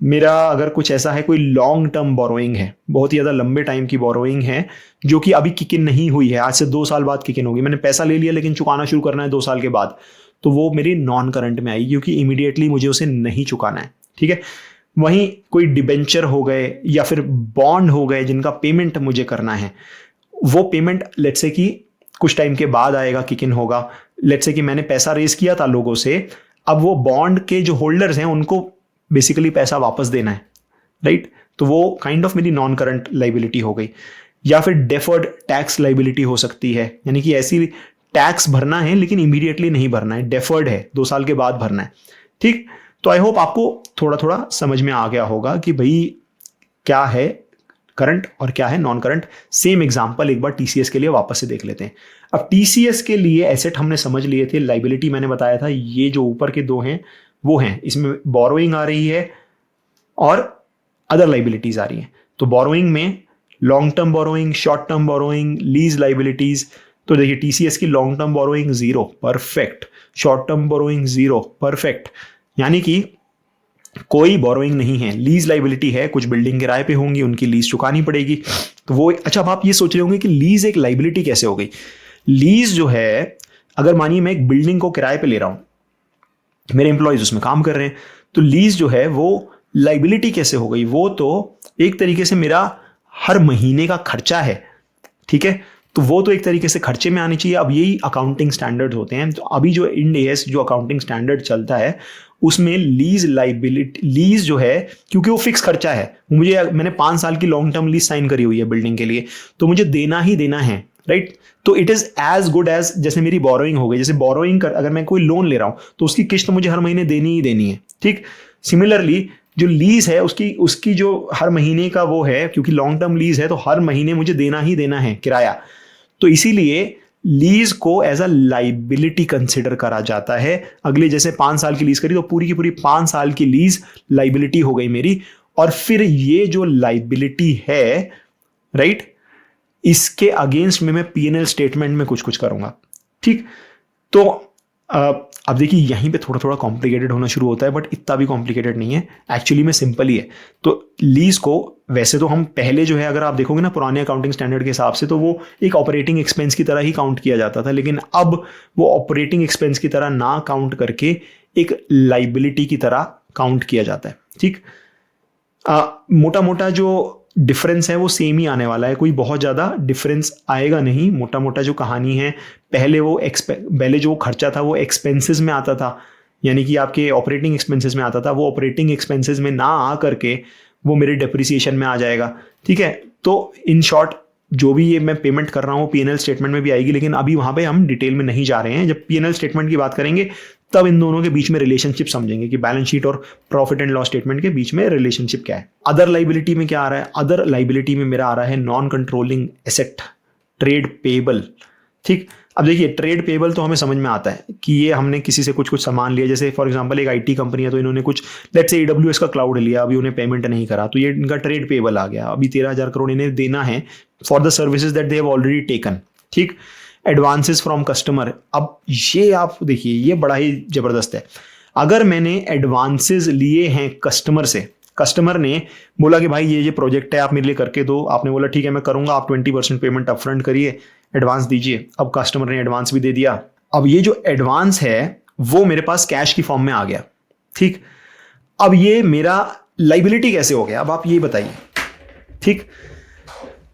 मेरा अगर कुछ ऐसा है, कोई लॉन्ग टर्म बोरोइंग है, बहुत ही ज़्यादा लंबे टाइम की बोरोइंग है जो कि अभी किक इन नहीं हुई है, आज से 2 साल बाद किक इन होगी, मैंने पैसा ले लिया लेकिन चुकाना शुरू करना है 2 साल के बाद, तो वो मेरी नॉन करंट में आएगी क्योंकि इमीडिएटली मुझे उसे नहीं चुकाना है, ठीक है। वहीं कोई डिबेंचर हो गए या फिर बॉन्ड हो गए जिनका पेमेंट मुझे करना है, वो पेमेंट लेट्स से कि कुछ टाइम के बाद आएगा, किक इन होगा। लेट्स से कि मैंने पैसा रेज किया था लोगों से, अब वो बॉन्ड के जो होल्डर्स हैं उनको बेसिकली पैसा वापस देना है, राइट। तो वो काइंड ऑफ मेरी नॉन करंट लाइबिलिटी हो गई। या फिर डेफर्ड टैक्स लाइबिलिटी हो सकती है, यानी कि ऐसी टैक्स भरना है लेकिन इमीडिएटली नहीं भरना है, डेफर्ड है, 2 साल के बाद भरना है, ठीक। तो आई होप आपको थोड़ा थोड़ा समझ में आ गया होगा कि भाई क्या है करंट और क्या है नॉन करंट। सेम एग्जांपल एक बार टीसीएस के लिए वापस से देख लेते हैं। अब टीसीएस के लिए एसेट हमने समझ लिए थे, लाइबिलिटी मैंने बताया था, ये जो ऊपर के 2 हैं वो हैं, इसमें बोरोइंग आ रही है और अदर लाइबिलिटीज आ रही हैं। तो बोरोइंग में long term borrowing, short term borrowing, lease liabilities. तो देखिए टीसीएस की long term borrowing 0, perfect. Short term borrowing 0, perfect, यानी कि कोई बोरोइंग नहीं है। लीज लाइबिलिटी है, कुछ बिल्डिंग किराए पे होंगी, उनकी लीज चुकानी पड़ेगी, तो वो अच्छा। अब आप ये सोच रहे होंगे कि लीज एक लाइबिलिटी कैसे हो गई। लीज जो है, अगर मानिए मैं एक बिल्डिंग को किराए पे ले रहा हूं, मेरे एम्प्लॉयज उसमें काम कर रहे हैं, तो लीज जो है वो लाइबिलिटी कैसे हो गई? वो तो एक तरीके से मेरा हर महीने का खर्चा है, ठीक है। तो वो तो एक तरीके से खर्चे में आनी चाहिए। अब यही अकाउंटिंग स्टैंडर्ड होते हैं। तो अभी जो इंड एएस जो अकाउंटिंग स्टैंडर्ड चलता है उसमें लीज लाइबिलिटी, लीज जो है क्योंकि वो फिक्स खर्चा है, मैंने 5 साल की लॉन्ग टर्म लीज साइन करी हुई है बिल्डिंग के लिए, तो मुझे देना ही देना है, राइट। तो it is as good as जैसे मेरी बोरोइंग हो गई, जैसे बोरोइंग अगर मैं कोई लोन ले रहा हूं तो उसकी किस्त मुझे हर महीने देनी ही देनी है, ठीक। सिमिलरली जो लीज है उसकी जो हर महीने का वो है, क्योंकि लॉन्ग टर्म लीज है तो हर महीने मुझे देना ही देना है किराया। तो इसीलिए लीज को एज अ लाइबिलिटी कंसिडर करा जाता है। अगले जैसे 5 साल की लीज करी तो पूरी की पूरी 5 साल की लीज लाइबिलिटी हो गई मेरी, और फिर ये जो लाइबिलिटी है, राइट, इसके अगेंस्ट में मैं पीएनएल स्टेटमेंट में कुछ कुछ करूंगा, ठीक। तो अब देखिए यहीं पे थोड़ा थोड़ा कॉम्प्लिकेटेड होना शुरू होता है, बट इतना भी कॉम्प्लिकेटेड नहीं है, एक्चुअली में सिंपल ही है। तो लीज को वैसे तो हम पहले जो है, अगर आप देखोगे ना पुराने अकाउंटिंग स्टैंडर्ड के हिसाब से, तो वो एक ऑपरेटिंग एक्सपेंस की तरह ही काउंट किया जाता था, लेकिन अब वो ऑपरेटिंग एक्सपेंस की तरह ना काउंट करके एक लाइबिलिटी की तरह काउंट किया जाता है, ठीक। मोटा मोटा जो डिफरेंस है वो सेम ही आने वाला है, कोई बहुत ज़्यादा डिफरेंस आएगा नहीं। मोटा मोटा जो कहानी है, पहले जो खर्चा था वो एक्सपेंसेस में आता था, यानी कि आपके ऑपरेटिंग एक्सपेंसेस में आता था, वो ऑपरेटिंग एक्सपेंसेस में ना आ करके वो मेरे डेप्रिसिएशन में आ जाएगा, ठीक है। तो इन शॉर्ट जो भी ये मैं पेमेंट कर रहा हूँ पीएनएल स्टेटमेंट में भी आएगी, लेकिन अभी वहाँ पे हम डिटेल में नहीं जा रहे हैं। जब पीएनएल स्टेटमेंट की बात करेंगे तब इन दोनों के बीच में रिलेशनशिप समझेंगे कि बैलेंस शीट और प्रॉफिट एंड लॉस स्टेटमेंट के बीच में रिलेशनशिप क्या है। अदर लाइबिलिटी में क्या आ रहा है? अदर लाइबिलिटी में मेरा आ रहा है non controlling asset, trade payable, ठीक। अब देखिए ट्रेड पेबल तो हमें समझ में आता है कि ये हमने किसी से कुछ सामान लिया, जैसे फॉर एग्जांपल एक आईटी कंपनी है तो इन्होंने कुछ लेट्स से AWS का क्लाउड लिया, अभी उन्हें पेमेंट नहीं करा तो ये इनका ट्रेड पेबल आ गया, अभी 13,000 करोड़ इन्हें देना है for the services that they have already taken, ठीक। एडवांसेस फ्रॉम कस्टमर, अब ये आप देखिए ये बड़ा ही जबरदस्त है। अगर मैंने एडवांसेस लिए हैं कस्टमर से, कस्टमर ने बोला कि भाई ये प्रोजेक्ट है आप मेरे लिए करके दो, आपने बोला ठीक है मैं करूंगा, आप 20% पेमेंट अपफ्रंट करिए, एडवांस दीजिए। अब कस्टमर ने एडवांस भी दे दिया, अब ये जो एडवांस है वो मेरे पास कैश की फॉर्म में आ गया, ठीक। अब ये मेरा लाइबिलिटी कैसे हो गया, अब आप ये बताइए, ठीक।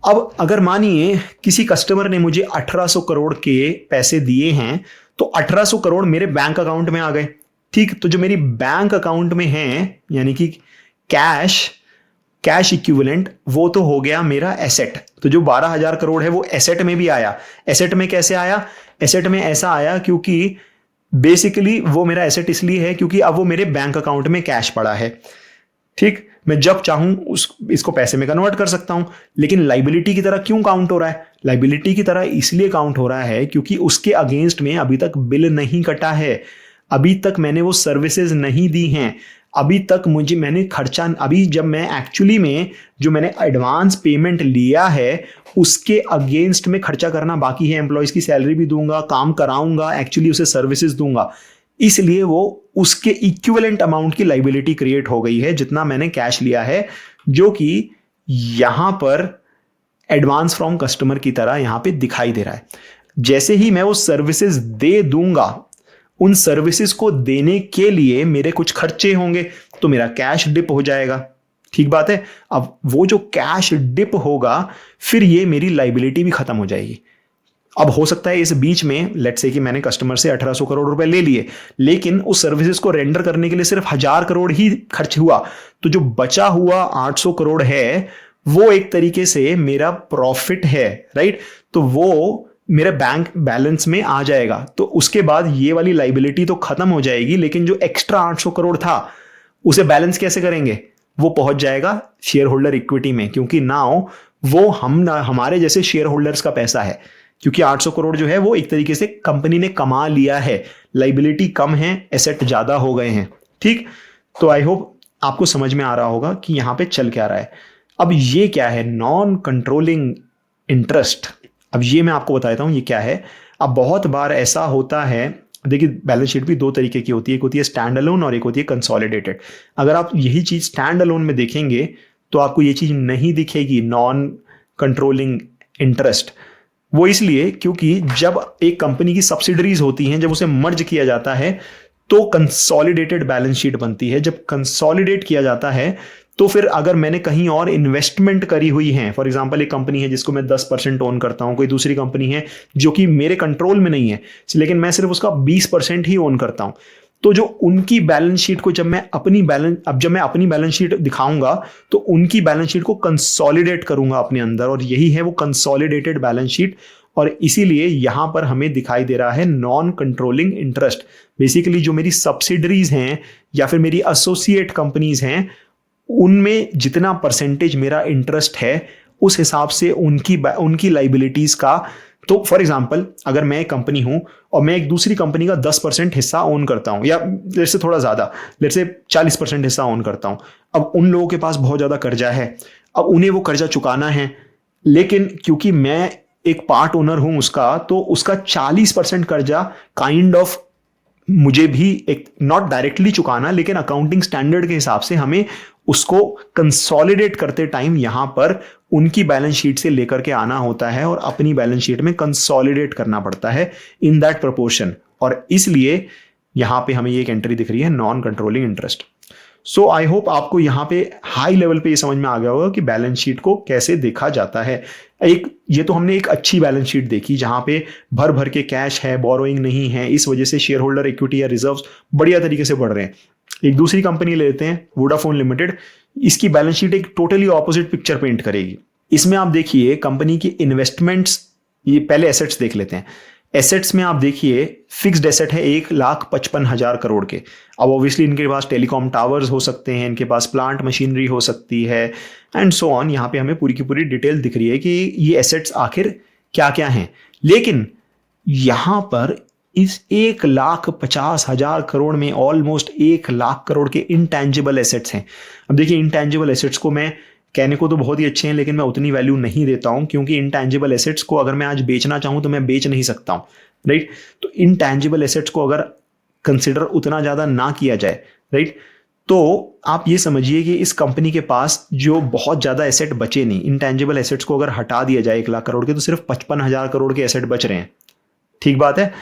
अब अगर मानिए किसी कस्टमर ने मुझे 1800 करोड़ के पैसे दिए हैं तो 1800 करोड़ मेरे बैंक अकाउंट में आ गए, ठीक। तो जो मेरी बैंक अकाउंट में है यानी कि कैश इक्विवेलेंट, वो तो हो गया मेरा एसेट। तो जो 12,000 करोड़ है वो एसेट में भी आया। एसेट में कैसे आया? एसेट में ऐसा आया क्योंकि बेसिकली वो मेरा एसेट इसलिए है क्योंकि अब वो मेरे बैंक अकाउंट में कैश पड़ा है, ठीक। मैं जब चाहूं इसको पैसे में कन्वर्ट कर सकता हूं। लेकिन लाइबिलिटी की तरह क्यों काउंट हो रहा है? लाइबिलिटी की तरह इसलिए काउंट हो रहा है क्योंकि उसके अगेंस्ट में अभी तक बिल नहीं कटा है, अभी तक मैंने वो सर्विसेज नहीं दी हैं, अभी तक मैंने खर्चा, अभी जब मैं एक्चुअली में जो मैंने एडवांस पेमेंट लिया है उसके अगेंस्ट में खर्चा करना बाकी है। एम्प्लॉयज की सैलरी भी दूंगा, काम कराऊंगा, एक्चुअली उसे सर्विसेज दूंगा, इसलिए वो उसके इक्विवेलेंट अमाउंट की लाइबिलिटी क्रिएट हो गई है जितना मैंने कैश लिया है, जो कि यहां पर एडवांस फ्रॉम कस्टमर की तरह यहां पे दिखाई दे रहा है। जैसे ही मैं वो सर्विसेज दे दूंगा, उन सर्विसेज को देने के लिए मेरे कुछ खर्चे होंगे तो मेरा कैश डिप हो जाएगा, ठीक बात है। अब वो जो कैश डिप होगा फिर ये मेरी लाइबिलिटी भी खत्म हो जाएगी। अब हो सकता है इस बीच में लेट्स से कि मैंने कस्टमर से 1800 करोड़ रुपए ले लिए, लेकिन उस सर्विसेज को रेंडर करने के लिए सिर्फ 1000 करोड़ ही खर्च हुआ, तो जो बचा हुआ 800 करोड़ है वो एक तरीके से मेरा प्रॉफिट है, राइट। तो वो मेरे बैंक बैलेंस में आ जाएगा, तो उसके बाद ये वाली लाइबिलिटी तो खत्म हो जाएगी, लेकिन जो एक्स्ट्रा 800 करोड़ था उसे बैलेंस कैसे करेंगे? वो पहुंच जाएगा शेयर होल्डर इक्विटी में, क्योंकि नाउ वो हमारे जैसे शेयर होल्डर्स का पैसा है, क्योंकि 800 करोड़ जो है वो एक तरीके से कंपनी ने कमा लिया है, लाइबिलिटी कम है, एसेट ज्यादा हो गए हैं, ठीक। तो आई होप आपको समझ में आ रहा होगा कि यहां पे चल क्या रहा है। अब ये क्या है? Non controlling interest. अब ये मैं आपको बता देता हूं ये क्या है। अब बहुत बार ऐसा होता है, देखिए बैलेंस शीट भी दो तरीके की होती है, एक होती है स्टैंड अलोन और एक होती है कंसोलिडेटेड। अगर आप यही चीज स्टैंड अलोन में देखेंगे तो आपको ये चीज नहीं दिखेगी, नॉन कंट्रोलिंग इंटरेस्ट। वो इसलिए क्योंकि जब एक कंपनी की सब्सिडरीज होती हैं, जब उसे मर्ज किया जाता है तो कंसोलिडेटेड बैलेंस शीट बनती है। जब कंसोलिडेट किया जाता है तो फिर अगर मैंने कहीं और इन्वेस्टमेंट करी हुई है, फॉर एग्जांपल एक कंपनी है जिसको मैं 10% ओन करता हूं, कोई दूसरी कंपनी है जो कि मेरे कंट्रोल में नहीं है लेकिन मैं सिर्फ उसका 20% ही ओन करता हूं, तो जो उनकी बैलेंस शीट को जब मैं अपनी बैलेंस शीट दिखाऊंगा तो उनकी बैलेंस शीट को कंसोलिडेट करूंगा अपने अंदर, और यही है वो कंसोलिडेटेड बैलेंस शीट। और इसीलिए यहां पर हमें दिखाई दे रहा है नॉन कंट्रोलिंग इंटरेस्ट। बेसिकली जो मेरी सब्सिडरीज हैं या फिर मेरी एसोसिएट कंपनीज हैं, उनमें जितना परसेंटेज मेरा इंटरेस्ट है उस हिसाब से उनकी लाइबिलिटीज का। तो फॉर एग्जांपल अगर मैं एक कंपनी हूं और मैं एक दूसरी कंपनी का 10% हिस्सा ओन करता हूं, या लेट्स से थोड़ा ज्यादा, लेट्स से 40% हिस्सा ओन करता हूं, अब उन लोगों के पास बहुत ज्यादा कर्जा है, अब उन्हें वो कर्जा चुकाना है, लेकिन क्योंकि मैं एक पार्ट ओनर हूं उसका, तो उसका 40% कर्जा काइंड ऑफ मुझे भी एक नॉट डायरेक्टली चुकाना, लेकिन अकाउंटिंग स्टैंडर्ड के हिसाब से हमें उसको कंसोलिडेट करते टाइम यहां पर उनकी बैलेंस शीट से लेकर के आना होता है और अपनी बैलेंस शीट में कंसोलिडेट करना पड़ता है इन दैट प्रोपोर्शन। और इसलिए यहां पे हमें एक एंट्री दिख रही है non controlling interest. So I hope आपको यहां पे हाई लेवल पे ये समझ में आ गया होगा कि बैलेंस शीट को कैसे देखा जाता है। ये तो हमने एक अच्छी बैलेंस शीट देखी जहां पे भर भर के कैश है, बोरोइंग नहीं है, इस वजह से शेयर होल्डर इक्विटी या रिजर्व्स बढ़िया तरीके से बढ़ रहे हैं। एक दूसरी कंपनी लेते हैं वोडाफोन लिमिटेड, इसकी बैलेंस शीट एक टोटली ऑपोजिट पिक्चर पेंट करेगी। इसमें आप देखिए कंपनी की इन्वेस्टमेंट्स, ये पहले एसेट्स देख लेते हैं। एसेट्स में आप देखिए फिक्स्ड एसेट है 1,55,000 करोड़ के। अब ऑब्वियसली इनके पास टेलीकॉम टावर्स हो सकते हैं, इनके पास प्लांट मशीनरी हो सकती है एंड सो ऑन। यहाँ पे हमें पूरी की पूरी डिटेल दिख रही है कि ये एसेट्स आखिर क्या क्या हैं। लेकिन यहां पर इस 1,50,000 करोड़ में ऑलमोस्ट 1,00,000 करोड़ के इंटैंजिबल एसेट्स हैं। अब देखिए इंटैंजिबल एसेट्स को मैं कहने को तो बहुत ही अच्छे हैं, लेकिन मैं उतनी वैल्यू नहीं देता हूं, क्योंकि इंटैंजिबल एसेट्स को अगर मैं आज बेचना चाहूं तो मैं बेच नहीं सकता हूं, राइट। तो इंटैंजिबल एसेट्स को अगर कंसिडर उतना ज्यादा ना किया जाए, राइट, तो आप ये समझिए कि इस कंपनी के पास जो बहुत ज्यादा एसेट बचे नहीं, इंटैंजिबल एसेट्स को अगर हटा दिया जाए 1,00,000 करोड़ के, तो सिर्फ 55,000 करोड़ के एसेट बच रहे हैं। ठीक बात है।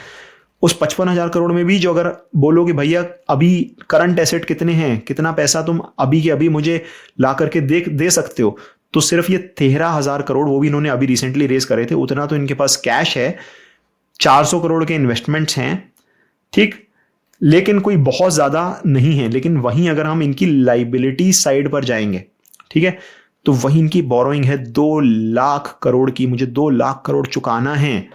उस 55,000 करोड़ में भी जो अगर बोलो कि भैया अभी करंट एसेट कितने हैं, कितना पैसा तुम अभी के अभी मुझे ला करके दे सकते हो, तो सिर्फ ये 13,000 करोड़, वो भी इन्होंने अभी रिसेंटली रेस करे थे, उतना तो इनके पास कैश है। 400 करोड़ के इन्वेस्टमेंट्स हैं, ठीक, लेकिन कोई बहुत ज्यादा नहीं है। लेकिन वहीं अगर हम इनकी लाइबिलिटी साइड पर जाएंगे, ठीक है, तो वहीं इनकी बोरोइंग है 2,00,000 करोड़ की, मुझे 2,00,000 करोड़ चुकाना है,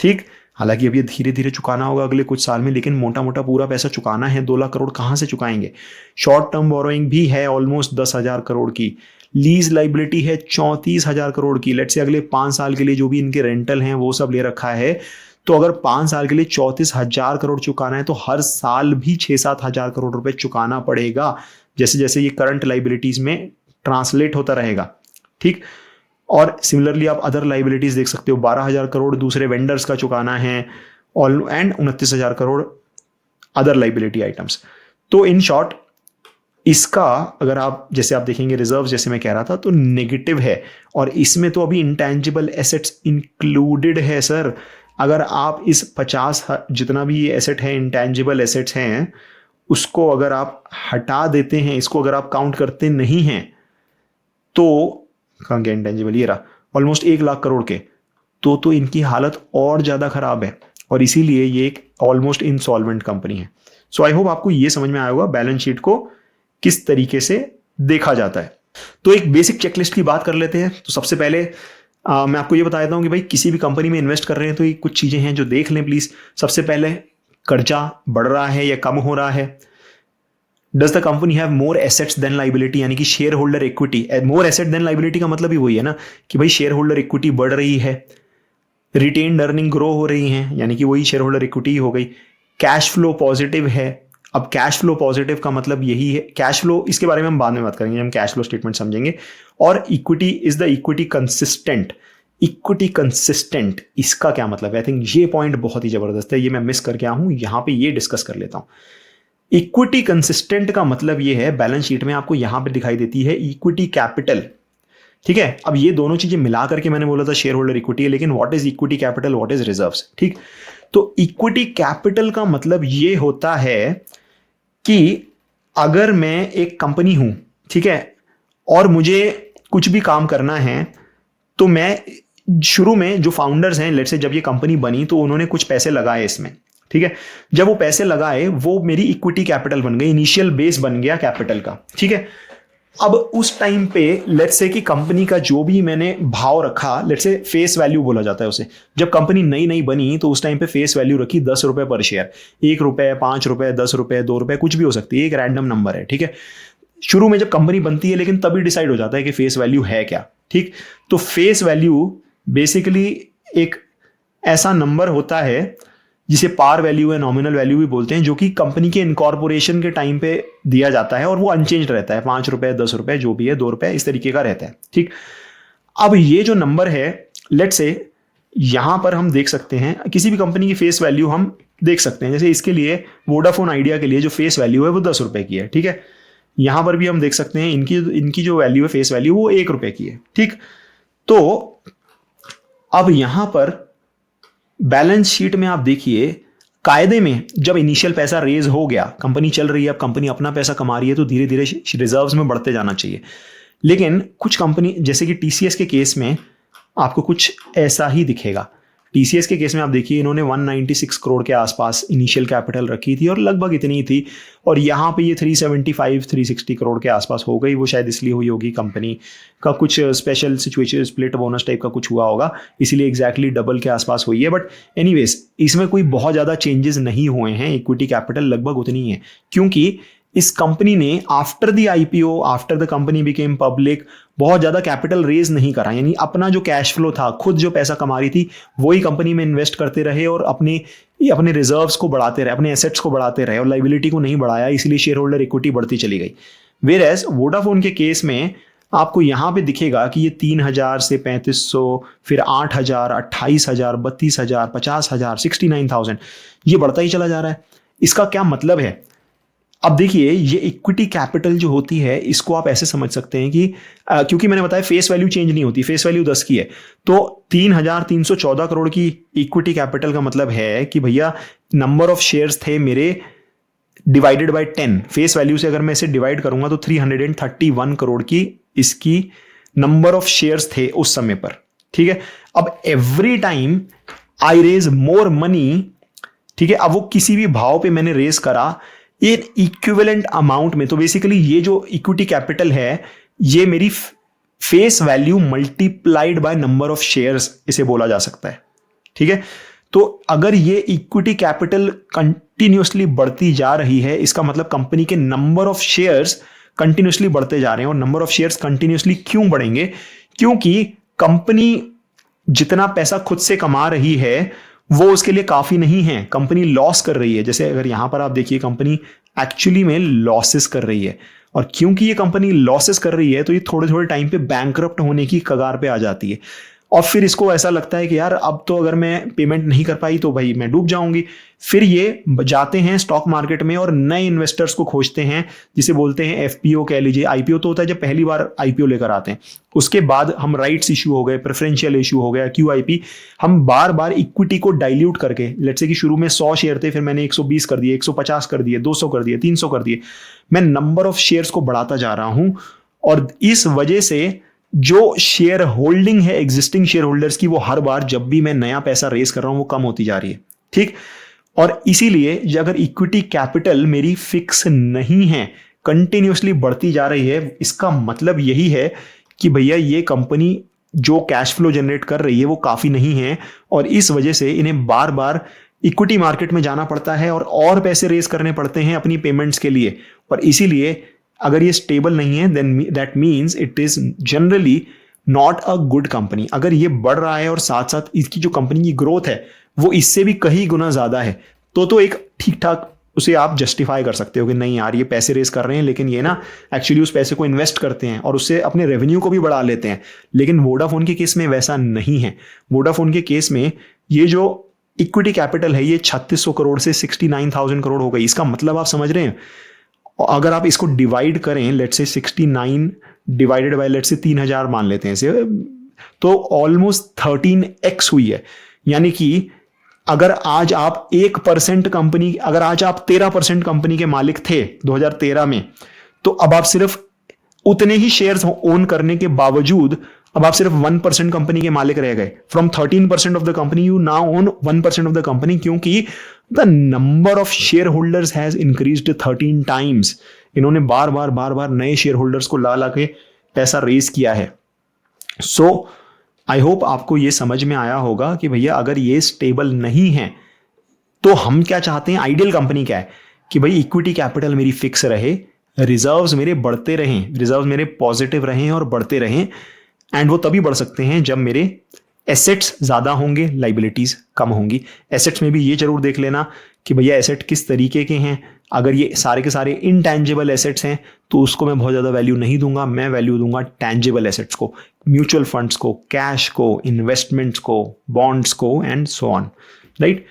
ठीक। हालांकि अब ये धीरे धीरे चुकाना होगा अगले कुछ साल में, लेकिन मोटा मोटा पूरा पैसा चुकाना है। 2,00,000 करोड़ कहां से चुकाएंगे। शॉर्ट टर्म बोरोइंग भी है ऑलमोस्ट 10,000 करोड़ की। लीज लाइबिलिटी है 34,000 करोड़ की। लेट्स से अगले 5 साल के लिए जो भी इनके रेंटल हैं वो सब ले रखा है, तो अगर 5 साल के लिए 34,000 करोड़ चुकाना है, तो हर साल भी 6-7,000 करोड़ रुपए चुकाना पड़ेगा, जैसे जैसे ये करंट लाइबिलिटीज में ट्रांसलेट होता रहेगा, ठीक। और सिमिलरली आप अदर लाइबिलिटीज देख सकते हो, 12,000 करोड़ दूसरे वेंडर्स का चुकाना है, all and 29,000 crore other liability items. तो इन शॉर्ट इसका अगर आप जैसे आप देखेंगे रिजर्व, जैसे मैं कह रहा था, तो नेगेटिव है। और इसमें तो अभी इंटैंजिबल एसेट्स इंक्लूडेड है सर। अगर आप इस 50 जितना भी ये एसेट है, इंटैंजिबल एसेट्स हैं, उसको अगर आप हटा देते हैं, इसको अगर आप काउंट करते नहीं हैं, तो कहाँ गया इंटेंजिबल, ये रहा ऑलमोस्ट 1,00,000 करोड़ के, तो इनकी हालत और ज्यादा खराब है, और इसीलिए ये एक ऑलमोस्ट इंसॉल्वेंट कंपनी है। सो आई होप आपको ये समझ में आया होगा बैलेंस शीट को किस तरीके से देखा जाता है। तो एक बेसिक चेकलिस्ट की बात कर लेते हैं। तो सबसे पहले मैं आपको ये बता देता हूँ कि भाई किसी भी कंपनी में इन्वेस्ट कर रहे हैं तो ये कुछ चीजें हैं जो देख लें प्लीज। सबसे पहले कर्जा बढ़ रहा है या कम हो रहा है। Does the company have more assets than liability, यानी कि share holder equity. More asset than liability का मतलब ही वही है ना कि भाई शेयर होल्डर इक्विटी बढ़ रही है, रिटेन्ड अर्निंग ग्रो हो रही है, यानी कि वही शेयर होल्डर इक्विटी हो गई। कैश फ्लो पॉजिटिव है। अब कैश फ्लो पॉजिटिव का मतलब यही है, कैश फ्लो इसके बारे में हम बाद में बात करेंगे, हम कैश फ्लो स्टेटमेंट समझेंगे। और equity is the equity consistent. Equity consistent इसका क्या मतलब है? आई थिंक ये पॉइंट बहुत ही जबरदस्त है, ये मैं मिस करके आया हूं, यहां पे ये डिस्कस कर लेता हूं। इक्विटी कंसिस्टेंट का मतलब ये है, बैलेंस शीट में आपको यहां पे दिखाई देती है इक्विटी कैपिटल, ठीक है। अब ये दोनों चीजें मिला करके मैंने बोला था शेयर होल्डर इक्विटी है, लेकिन what is equity capital, what is reserves, ठीक। तो इक्विटी कैपिटल का मतलब ये होता है कि अगर मैं एक कंपनी हूं, ठीक है, और मुझे कुछ भी काम करना है तो मैं शुरू में जो फाउंडर्स हैं, लेट्स से जब ये कंपनी बनी तो उन्होंने कुछ पैसे लगाए इसमें, ठीक है। जब वो पैसे लगाए वो मेरी इक्विटी कैपिटल बन गई, इनिशियल बेस बन गया कैपिटल का, ठीक है। अब उस टाइम पे लेट्स से कि कंपनी का जो भी मैंने भाव रखा, लेट्स से फेस वैल्यू बोला जाता है उसे, जब कंपनी नई नई बनी तो उस टाइम पे फेस वैल्यू रखी 10 रुपए पर शेयर, 1 रुपए, 5 रुपए, 10 रुपए, 2 रुपए, कुछ भी हो सकती है, एक रैंडम नंबर है, ठीक है। शुरू में जब कंपनी बनती है लेकिन तभी डिसाइड हो जाता है कि फेस वैल्यू है क्या, ठीक। तो फेस वैल्यू बेसिकली एक ऐसा नंबर होता है जिसे पार वैल्यू या नॉमिनल वैल्यू भी बोलते हैं, जो कि कंपनी के इनकॉर्पोरेशन के टाइम पे दिया जाता है और वो अनचेंज रहता है, 5 रुपए, 10 रुपए, जो भी है, 2 रुपए, इस तरीके का रहता है, ठीक। अब ये जो नंबर है, लेट्स से यहां पर हम देख सकते हैं किसी भी कंपनी की फेस वैल्यू हम देख सकते हैं, जैसे इसके लिए वोडाफोन आइडिया के लिए जो फेस वैल्यू है वो 10 रुपए की है, ठीक है। यहां पर भी हम देख सकते हैं इनकी जो वैल्यू है फेस वैल्यू वो 1 रुपए की है, ठीक। तो अब यहां पर बैलेंस शीट में आप देखिए, कायदे में जब इनिशियल पैसा रेज हो गया, कंपनी चल रही है, अब कंपनी अपना पैसा कमा रही है तो धीरे धीरे रिजर्व्स में बढ़ते जाना चाहिए। लेकिन कुछ कंपनी जैसे कि टीसीएस के केस में आपको कुछ ऐसा ही दिखेगा। टीसीएस के केस में आप देखिए, इन्होंने 196 करोड़ के आसपास इनिशियल कैपिटल रखी थी और लगभग इतनी थी, और यहाँ पे ये 360 करोड़ के आसपास हो गई। वो शायद इसलिए हुई होगी, कंपनी का कुछ special situation, split bonus type का कुछ हुआ होगा, इसीलिए एग्जैक्टली डबल के आसपास हुई है। बट एनीवेज इसमें कोई बहुत ज़्यादा चेंजेस नहीं हुए हैं, इक्विटी कैपिटल लगभग उतनी है, क्योंकि इस कंपनी ने after the IPO, after the company became public, बहुत ज्यादा कैपिटल रेज नहीं करा, यानी अपना जो कैश फ्लो था, खुद जो पैसा कमा रही थी वही कंपनी में इन्वेस्ट करते रहे और अपने रिजर्व्स को बढ़ाते रहे, अपने एसेट्स को बढ़ाते रहे और लाइबिलिटी को नहीं बढ़ाया, इसलिए शेयर होल्डर इक्विटी बढ़ती चली गई। वेयरएज वोडाफोन के केस में आपको यहां पे दिखेगा कि ये 3000 से 3500, फिर 8000, 28000, 32000, 50000, 69000, ये बढ़ता ही चला जा रहा है। इसका क्या मतलब है? अब देखिए, ये इक्विटी कैपिटल जो होती है इसको आप ऐसे समझ सकते हैं कि क्योंकि मैंने बताया फेस वैल्यू चेंज नहीं होती, फेस वैल्यू 10 की है, तो 3314 करोड़ की इक्विटी कैपिटल का मतलब है कि भैया नंबर ऑफ शेयर्स थे मेरे डिवाइडेड बाय 10, फेस वैल्यू से अगर मैं इसे डिवाइड करूंगा तो 331 करोड़ की इसकी नंबर ऑफ शेयर्स थे उस समय पर, ठीक है। अब every time I raise more money, ठीक है, अब वो किसी भी भाव पे मैंने रेज करा ये इक्विवेलेंट अमाउंट में, तो बेसिकली ये जो इक्विटी कैपिटल है ये मेरी face value multiplied by number of shares इसे बोला जा सकता है, ठीक है। तो अगर ये इक्विटी कैपिटल कंटिन्यूसली बढ़ती जा रही है, इसका मतलब कंपनी के नंबर ऑफ शेयर्स कंटिन्यूसली बढ़ते जा रहे हैं। और नंबर ऑफ शेयर्स कंटिन्यूसली क्यों बढ़ेंगे? क्योंकि कंपनी जितना पैसा खुद से कमा रही है वो उसके लिए काफी नहीं है, कंपनी लॉस कर रही है। जैसे अगर यहां पर आप देखिए, कंपनी एक्चुअली में लॉसेस कर रही है, और क्योंकि ये कंपनी लॉसेस कर रही है तो ये थोड़े थोड़े टाइम पे बैंकरप्ट होने की कगार पे आ जाती है, और फिर इसको ऐसा लगता है कि यार अब तो अगर मैं पेमेंट नहीं कर पाई तो भाई मैं डूब जाऊंगी। फिर ये जाते हैं स्टॉक मार्केट में और नए इन्वेस्टर्स को खोजते हैं, जिसे बोलते हैं एफपीओ कह लीजिए। आईपीओ तो होता है जब पहली बार आईपीओ लेकर आते हैं, उसके बाद हम राइट्स इशू हो गए, प्रेफरेंशियल इशू हो गया, क्यूआईपी, हम बार बार इक्विटी को डाइल्यूट करके, लेट्स से कि शुरू में 100 शेयर थे, फिर मैंने 120 कर दिए, 150 कर दिए, 200 कर दिए, 300 कर दिए, मैं नंबर ऑफ शेयर्स को बढ़ाता जा रहा हूं, और इस वजह से जो शेयर होल्डिंग है एग्जिस्टिंग शेयर होल्डर्स की, वो हर बार जब भी मैं नया पैसा रेज कर रहा हूं वो कम होती जा रही है, ठीक। और इसीलिए अगर इक्विटी कैपिटल मेरी फिक्स नहीं है, कंटिन्यूसली बढ़ती जा रही है, इसका मतलब यही है कि भैया ये कंपनी जो कैश फ्लो जनरेट कर रही है वो काफी नहीं है, और इस वजह से इन्हें बार बार इक्विटी मार्केट में जाना पड़ता है और पैसे रेज करने पड़ते हैं अपनी पेमेंट्स के लिए। और इसीलिए अगर ये स्टेबल नहीं है then that means it is generally not a good company. अगर ये बढ़ रहा है और साथ साथ इसकी जो कंपनी की ग्रोथ है वो इससे भी कहीं गुना ज्यादा है, तो एक ठीक ठाक उसे आप जस्टिफाई कर सकते हो कि नहीं यार ये पैसे रेज कर रहे हैं, लेकिन ये ना एक्चुअली उस पैसे को इन्वेस्ट करते हैं और उससे अपने रेवेन्यू को भी बढ़ा लेते हैं। लेकिन वोडाफोन के केस में वैसा नहीं है। वोडाफोन के केस में ये जो इक्विटी कैपिटल है ये 3600 करोड़ से 69,000 करोड़ हो गई। इसका मतलब आप समझ रहे हैं, अगर आप इसको डिवाइड करें, let's say 69 divided by let's say 3000 मान लेते हैं इसे, तो ऑलमोस्ट 13x हुई है। यानी कि अगर आज आप 1% कंपनी, अगर आज आप 13% कंपनी के मालिक थे 2013 में, तो अब आप सिर्फ उतने ही शेयर्स ओन करने के बावजूद अब आप सिर्फ 1% कंपनी के मालिक रह गए। From 13% of the company you now own 1% of the company, क्योंकि the number of shareholders has increased 13 times. इन्होंने बार बार बार बार नए शेयर होल्डर्स को ला ला के पैसा रेज किया है। सो आई होप आपको ये समझ में आया होगा कि भैया अगर ये स्टेबल नहीं है तो हम क्या चाहते हैं। आइडियल कंपनी क्या है कि भाई इक्विटी कैपिटल मेरी फिक्स रहे, रिजर्व्स मेरे बढ़ते रहें, रिजर्व्स मेरे पॉजिटिव रहें और बढ़ते रहें। एंड वो तभी बढ़ सकते हैं जब मेरे एसेट्स ज्यादा होंगे, लाइबिलिटीज कम होंगी। एसेट्स में भी ये जरूर देख लेना कि भैया एसेट किस तरीके के हैं। अगर ये सारे के सारे इनटैंजिबल एसेट्स हैं तो उसको मैं बहुत ज़्यादा वैल्यू नहीं दूंगा, मैं वैल्यू दूंगा टैंजिबल एसेट्स को, म्यूचुअल फंड्स को, कैश को, इन्वेस्टमेंट्स को, बॉन्ड्स को एंड सो ऑन, राइट।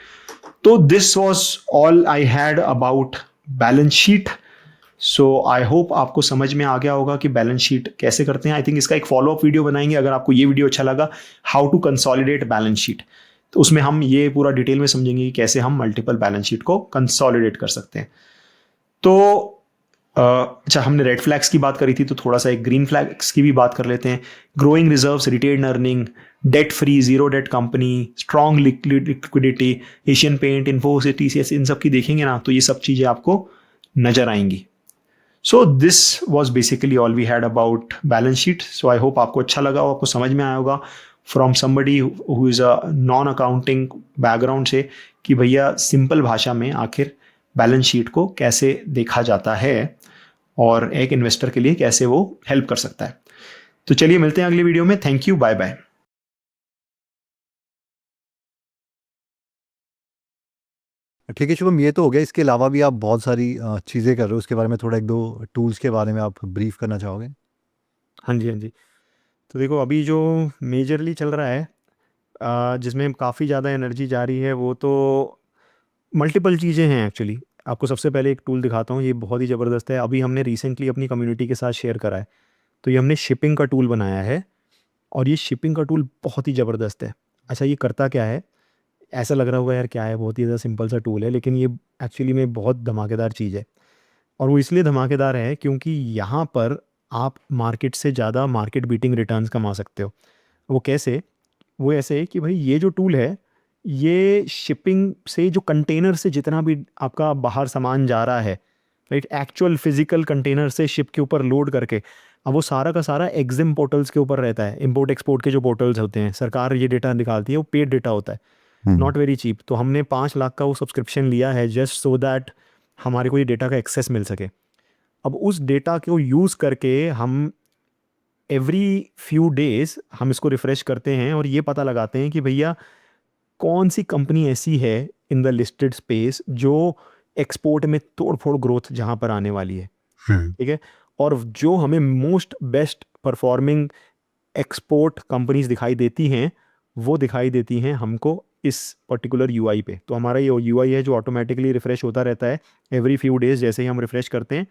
तो this was all I had about balance sheet. So I hope आपको समझ में आ गया होगा कि बैलेंस शीट कैसे करते हैं। आई थिंक इसका एक फॉलोअप वीडियो बनाएंगे अगर आपको ये वीडियो अच्छा लगा, how to consolidate balance sheet. तो उसमें हम ये पूरा डिटेल में समझेंगे कि कैसे हम मल्टीपल बैलेंस शीट को कंसोलिडेट कर सकते हैं। तो अच्छा, हमने रेड फ्लैग्स की बात करी थी तो थोड़ा सा एक ग्रीन फ्लैग्स की भी बात कर लेते हैं। Growing reserves, retained earning, debt free, zero debt company, strong liquidity, Asian Paint, Infosys, TCS, इन सब की देखेंगे ना तो ये सब चीज़ें आपको नजर आएंगी। So this was basically all we had about balance sheet. So I hope आपको अच्छा लगा हो, आपको समझ में आया होगा from somebody who is a non accounting background से कि भैया सिंपल भाषा में आखिर बैलेंस शीट को कैसे देखा जाता है और एक इन्वेस्टर के लिए कैसे वो हेल्प कर सकता है। तो चलिए मिलते हैं अगली वीडियो में। Thank you, bye bye. ठीक है शुभम, ये तो हो गया। इसके अलावा भी आप बहुत सारी चीज़ें कर रहे हो, उसके बारे में थोड़ा एक दो टूल्स के बारे में आप ब्रीफ करना चाहोगे? हाँ जी, हाँ जी। तो देखो अभी जो मेजरली चल रहा है, जिसमें काफ़ी ज़्यादा एनर्जी जा रही है, वो तो मल्टीपल चीज़ें हैं एक्चुअली। आपको सबसे पहले एक टूल दिखाता हूँ, ये बहुत ही ज़बरदस्त है। अभी हमने रिसेंटली अपनी कम्युनिटी के साथ शेयर करा है। तो ये हमने शिपिंग का टूल बनाया है और ये शिपिंग का टूल बहुत ही ज़बरदस्त है। अच्छा, ये करता क्या है? ऐसा लग रहा होगा यार क्या है, बहुत ही ज़्यादा सिंपल सा टूल है, लेकिन ये एक्चुअली में बहुत धमाकेदार चीज़ है। और वो इसलिए धमाकेदार है क्योंकि यहाँ पर आप मार्केट से ज़्यादा मार्केट बीटिंग रिटर्न्स कमा सकते हो। वो कैसे? वो ऐसे कि भाई ये जो टूल है, ये शिपिंग से जो कंटेनर से जितना भी आपका बाहर सामान जा रहा है, राइट, एक्चुअल फिजिकल कंटेनर से शिप के ऊपर लोड करके, अब वो सारा का सारा एग्जिम पोर्टल्स के ऊपर रहता है। इंपोर्ट एक्सपोर्ट के जो पोर्टल्स होते हैं, सरकार ये डेटा निकालती है, वो पेड डेटा होता है, नॉट वेरी चीप। तो हमने 5 लाख का वो सब्सक्रिप्शन लिया है जस्ट सो दैट हमारे को ये डेटा का एक्सेस मिल सके। अब उस डेटा को यूज़ करके हम एवरी फ्यू डेज हम इसको रिफ़्रेश करते हैं और ये पता लगाते हैं कि भैया कौन सी कंपनी ऐसी है इन द लिस्टेड स्पेस जो एक्सपोर्ट में तोड़ फोड़ ग्रोथ जहाँ पर आने वाली है, ठीक है। और जो हमें most best performing export companies दिखाई देती हैं, वो दिखाई देती हैं हमको इस पर्टिकुलर यूआई पे। तो हमारा ये यूआई है जो ऑटोमेटिकली रिफ़्रेश होता रहता है एवरी फ्यू डेज जैसे ही हम रिफ़्रेश करते हैं।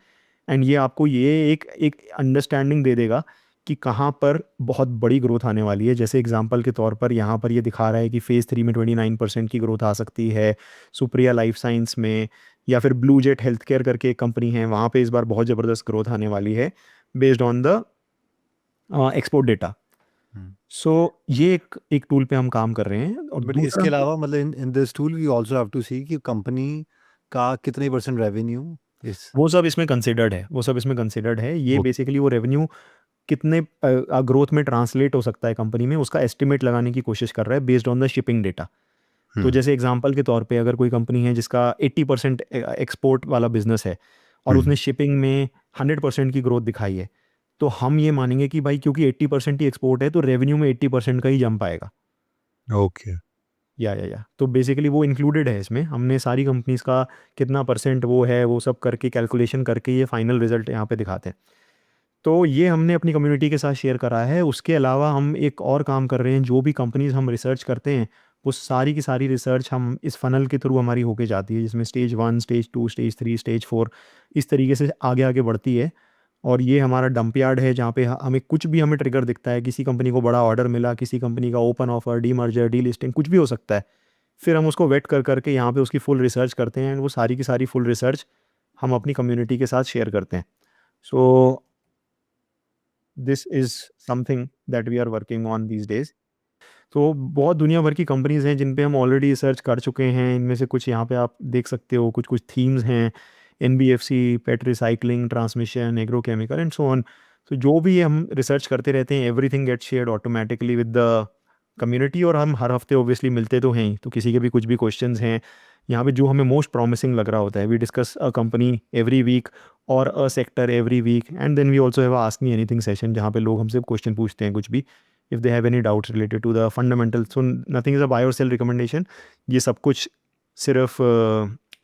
एंड ये आपको ये एक अंडरस्टैंडिंग दे देगा कि कहाँ पर बहुत बड़ी ग्रोथ आने वाली है। जैसे एग्जांपल के तौर पर यहाँ पर ये दिखा रहा है कि फेज़ 3 में 29% की ग्रोथ आ सकती है, सुप्रिया लाइफ साइंस में, या फिर ब्लू जेट हेल्थ केयर करके एक कंपनी है, वहाँ पे इस बार बहुत ज़बरदस्त ग्रोथ आने वाली है based on the export data. So ये एक टूल पे हम काम कर रहे हैं। और बट दूसरा, इसके अलावा मतलब in this tool we also have to see कि कंपनी का कितने % रेवेन्यू इस वो सब इसमें कंसिडर्ड है, वो सब इसमें कंसिडर्ड है। ये वो बेसिकली वो रेवेन्यू कितने ग्रोथ में ट्रांसलेट हो सकता है कंपनी में, उसका एस्टिमेट लगाने की कोशिश कर रहा है based on the shipping data. तो जैसे एग्जांपल के तौर पे अगर कोई कंपनी है जिसका 80% एक्सपोर्ट वाला बिजनेस है और उसने शिपिंग में 100% की ग्रोथ दिखाई है, तो हम ये मानेंगे कि भाई क्योंकि 80% ही एक्सपोर्ट है तो रेवेन्यू में 80% का ही जंप आएगा। ओके। या तो बेसिकली वो इंक्लूडेड है इसमें। हमने सारी कंपनीज का कितना परसेंट वो है वो सब करके कैलकुलेशन करके ये फाइनल रिजल्ट यहाँ पे दिखाते हैं। तो ये हमने अपनी कम्युनिटी के साथ शेयर करा है। उसके अलावा हम एक और काम कर रहे हैं, जो भी कंपनीज हम रिसर्च करते हैं वो सारी की सारी रिसर्च हम इस फनल के थ्रू हमारी होके जाती है, जिसमें स्टेज 1, स्टेज 2, स्टेज 3, स्टेज 4 इस तरीके से आगे आगे बढ़ती है। और ये हमारा डंप यार्ड है जहाँ पे हमें कुछ भी हमें ट्रिगर दिखता है, किसी कंपनी को बड़ा ऑर्डर मिला, किसी कंपनी का open offer, D merger, D listing, कुछ भी हो सकता है। फिर हम उसको वेट कर करके यहाँ पे उसकी फुल रिसर्च करते हैं, एंड वो सारी की सारी फुल रिसर्च हम अपनी कम्युनिटी के साथ शेयर करते हैं। So this is something that we are working on these days. तो बहुत दुनिया भर की कंपनीज हैं जिन पे हम ऑलरेडी रिसर्च कर चुके हैं। इनमें से कुछ यहाँ पे आप देख सकते हो, कुछ कुछ थीम्स हैं, NBFC, pet recycling, transmission, agrochemical and so on. तो जो भी हम रिसर्च करते रहते हैं, everything get shared automatically with the community, और हम हर हफ्ते ऑब्वियसली मिलते तो हैं ही। तो किसी के भी कुछ भी क्वेश्चंस हैं यहाँ पे जो हमें मोस्ट प्रॉमिसिंग लग रहा होता है, we discuss a company every week और a sector every week, and then we also have ask me anything session जहाँ पे लोग हमसे क्वेश्चन पूछते हैं कुछ भी, if they have any doubts related to the fundamentals. So nothing is a buy or sell recommendation. ये सब कुछ सिर्फ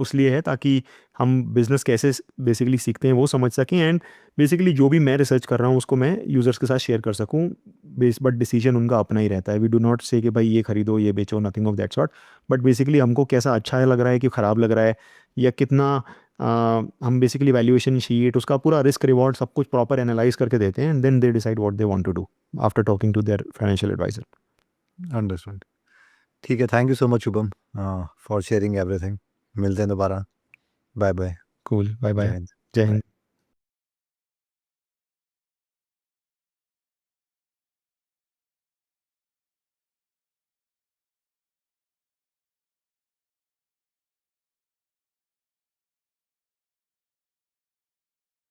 उस लिए है ताकि हम बिज़नेस कैसे बेसिकली सीखते हैं वो समझ सकें, एंड बेसिकली जो भी मैं रिसर्च कर रहा हूँ उसको मैं यूज़र्स के साथ शेयर कर सकूँ। बट डिसीजन उनका अपना ही रहता है। वी डू नॉट से कि भाई ये खरीदो, ये बेचो, nothing of that sort. But basically हमको कैसा अच्छा लग रहा है कि ख़राब लग रहा है, या कितना हम बेसिकली वैल्यूएशन शीट, उसका पूरा रिस्क रिवॉर्ड सब कुछ प्रॉपर एनालाइज करके देते हैं, and then they decide what they want to do after talking to their financial advisor. Understood. ठीक है, thank you so much Shubham for sharing everything. मिलते हैं दोबारा। Bye bye. कूल, बाय जय बाय, हिंद। जय बाय। हिंद।